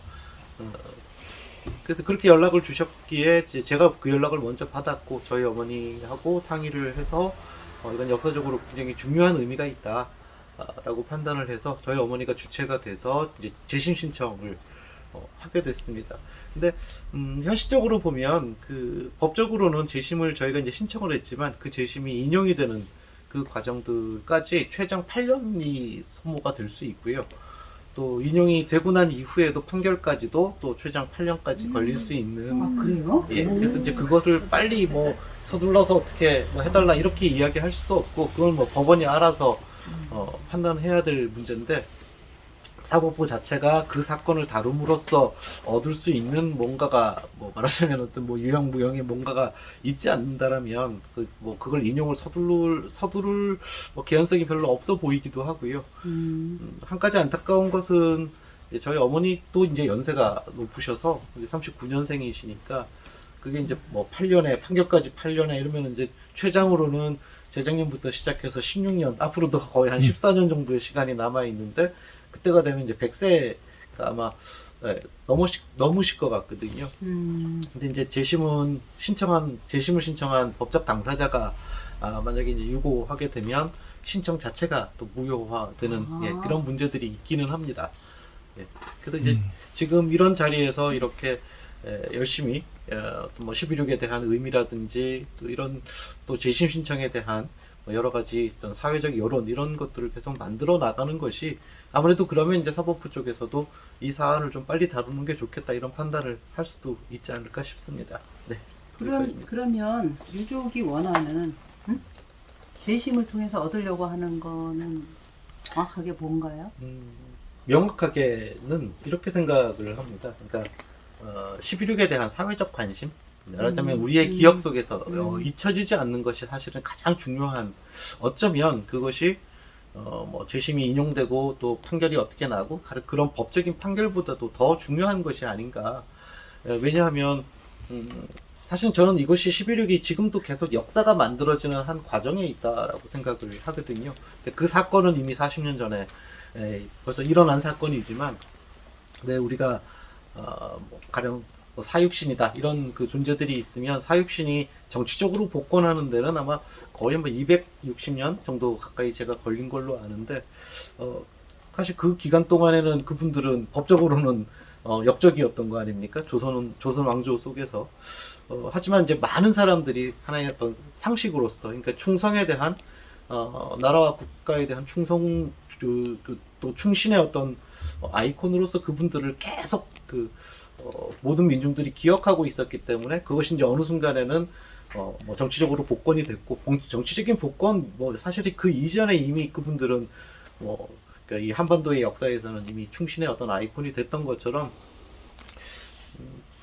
그래서 그렇게 연락을 주셨기에 제가 그 연락을 먼저 받았고 저희 어머니하고 상의를 해서 이건 역사적으로 굉장히 중요한 의미가 있다라고 판단을 해서 저희 어머니가 주체가 돼서 이제 재심 신청을 하게 됐습니다. 근데 현실적으로 보면 법적으로는 재심을 저희가 이제 신청을 했지만 그 재심이 인용이 되는 그 과정들까지 최장 8년이 소모가 될 수 있고요. 또 인용이 되고 난 이후에도 판결까지도 또 최장 8년까지 걸릴 수 있는 아 그래요? 예, 그래서 이제 그것을 빨리 뭐 서둘러서 어떻게 뭐 해달라 이렇게 이야기할 수도 없고 그걸 뭐 법원이 알아서 판단해야 될 문제인데 사법부 자체가 그 사건을 다룸으로써 얻을 수 있는 뭔가가 뭐 말하자면 어떤 뭐 유형 무형의 뭔가가 있지 않는다라면 그걸 인용을 서두를 뭐 개연성이 별로 없어 보이기도 하고요. 한 가지 안타까운 것은 이제 저희 어머니도 이제 연세가 높으셔서 39년생이시니까 그게 이제 뭐 8년에 판결까지 8년에 이러면 이제 최장으로는 재작년부터 시작해서 16년 앞으로도 거의 한 14년 정도의 시간이 남아 있는데 그때가 되면 이제 100세가 아마 넘으실 것 같거든요. 근데 이제 재심을 신청한 법적 당사자가 만약에 이제 유고하게 되면 신청 자체가 또 무효화되는 그런 문제들이 있기는 합니다. 예. 그래서 이제 지금 이런 자리에서 이렇게 열심히 뭐 11.6에 대한 의미라든지 또 이런 또 재심 신청에 대한 뭐 여러 가지 사회적 여론 이런 것들을 계속 만들어 나가는 것이 아무래도 그러면 이제 사법부 쪽에서도 이 사안을 좀 빨리 다루는 게 좋겠다 이런 판단을 할 수도 있지 않을까 싶습니다. 네. 그러면 유족이 원하는 재심을 통해서 얻으려고 하는 거는 정확하게 뭔가요? 명확하게는 이렇게 생각을 합니다. 그러니까 11.6에 대한 사회적 관심, 말하자면 우리의 기억 속에서 잊혀지지 않는 것이 사실은 가장 중요한, 어쩌면 그것이 뭐 재심이 인용되고 또 판결이 어떻게 나고 그런 법적인 판결보다도 더 중요한 것이 아닌가. 왜냐하면 사실 저는 이것이 11.6이 지금도 계속 역사가 만들어지는 한 과정에 있다라고 생각을 하거든요. 근데 그 사건은 이미 40년 전에 벌써 일어난 사건이지만, 네, 우리가 뭐 가령 뭐 사육신이다 이런 그 존재들이 있으면 사육신이 정치적으로 복권하는 데는 아마 거의 뭐 260년 정도 가까이 제가 걸린 걸로 아는데, 사실 그 기간 동안에는 그분들은 법적으로는 역적이었던 거 아닙니까? 조선 왕조 속에서. 하지만 이제 많은 사람들이 하나의 어떤 상식으로서, 그러니까 충성에 대한 나라와 국가에 대한 충성, 또 충신의 어떤 아이콘으로서 그분들을 계속 모든 민중들이 기억하고 있었기 때문에 그것이 이제 어느 순간에는 뭐 정치적으로 복권이 됐고, 정치적인 복권 뭐 사실 그 이전에 이미 그분들은 그러니까 이 한반도의 역사에서는 이미 충신의 어떤 아이콘이 됐던 것처럼,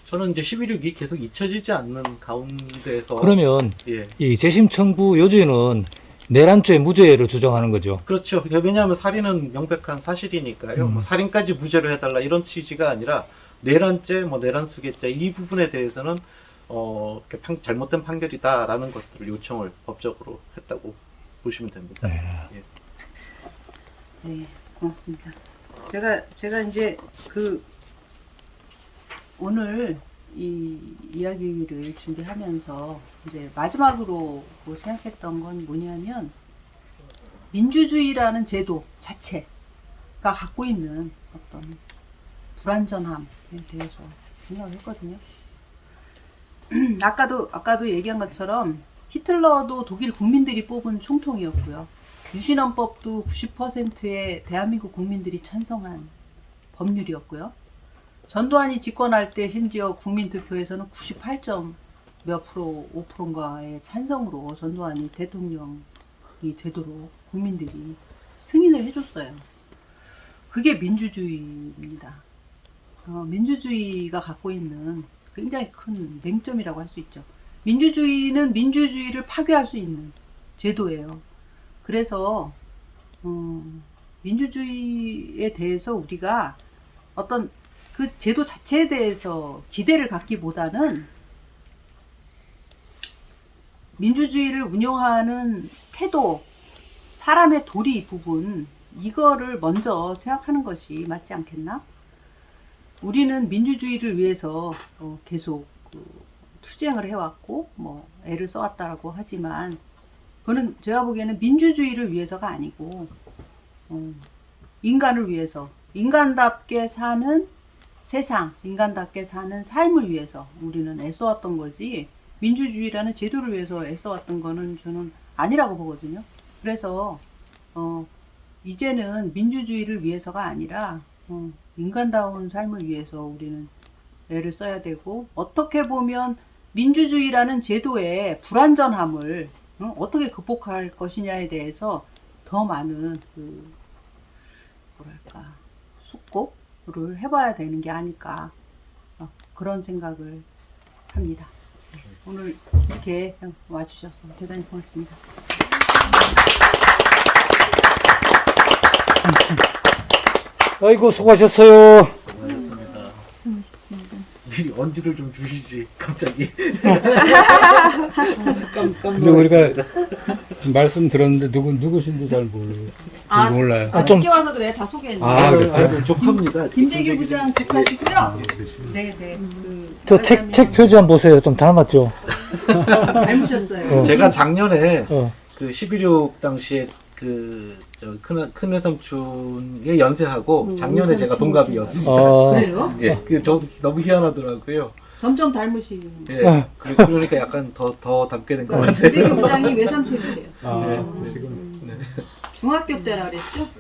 저는 이제 11.6이 계속 잊혀지지 않는 가운데서. 그러면 예. 이 재심 청구 요지는 내란죄 무죄를 주장하는 거죠. 그렇죠. 왜냐하면 살인은 명백한 사실이니까요. 뭐 살인까지 무죄로 해달라 이런 취지가 아니라 내란죄, 뭐 내란수괴죄 이 부분에 대해서는 잘못된 판결이다라는 것들을 요청을 법적으로 했다고 보시면 됩니다. 네. 예. 네, 고맙습니다. 제가 이제 오늘 이 이야기를 준비하면서 이제 마지막으로 생각했던 건 뭐냐면, 민주주의라는 제도 자체가 갖고 있는 어떤 불완전함에 대해서 생각을 했거든요. 아까도 얘기한 것처럼 히틀러도 독일 국민들이 뽑은 총통이었고요. 유신헌법도 90%의 대한민국 국민들이 찬성한 법률이었고요. 전두환이 집권할 때 심지어 국민투표에서는 98점 몇 프로, 5%인가의 찬성으로 전두환이 대통령이 되도록 국민들이 승인을 해줬어요. 그게 민주주의입니다. 민주주의가 갖고 있는 굉장히 큰 맹점이라고 할 수 있죠. 민주주의는 민주주의를 파괴할 수 있는 제도예요. 그래서 민주주의에 대해서 우리가 어떤 그 제도 자체에 대해서 기대를 갖기보다는 민주주의를 운영하는 태도, 사람의 도리 부분, 이거를 먼저 생각하는 것이 맞지 않겠나? 우리는 민주주의를 위해서 계속 투쟁을 해왔고 뭐 애를 써왔다라고 하지만, 그거는 제가 보기에는 민주주의를 위해서가 아니고 인간을 위해서, 인간답게 사는 세상, 인간답게 사는 삶을 위해서 우리는 애써왔던 거지, 민주주의라는 제도를 위해서 애써왔던 거는 저는 아니라고 보거든요. 그래서 이제는 민주주의를 위해서가 아니라 인간다운 삶을 위해서 우리는 애를 써야 되고, 어떻게 보면 민주주의라는 제도의 불완전함을 어떻게 극복할 것이냐에 대해서 더 많은 숙고를 해봐야 되는 게 아닐까, 그런 생각을 합니다. 오늘 이렇게 와주셔서 대단히 고맙습니다. 아이고, 수고하셨어요. 수고하셨습니다. 수고하셨습니다. 미리 언지를 좀 주시지 갑자기. 근데 우리가 말씀 들었는데 누구신지 잘 몰라요. 좀- 늦게 와서 그래. 다 소개했는데. 아, 그랬어요? 아이고, 족합니다. 김재규 부장 축하하시고요. 네. 저 책 표지 한번 보세요. 좀 닮았죠? 닮으셨어요. 제가 작년에 어. 그 11.16 당시에 큰 외삼촌의 연세하고 작년에 제가 동갑이었습니다. 아, 그래요? 예, 저도 너무 희한하더라고요. 점점 닮으시는. 예, 그러니까 약간 더 닮게 된 것 같아요. 김재규 부장이 외삼촌이세요. 아, 지금 중학교 때라 그랬죠?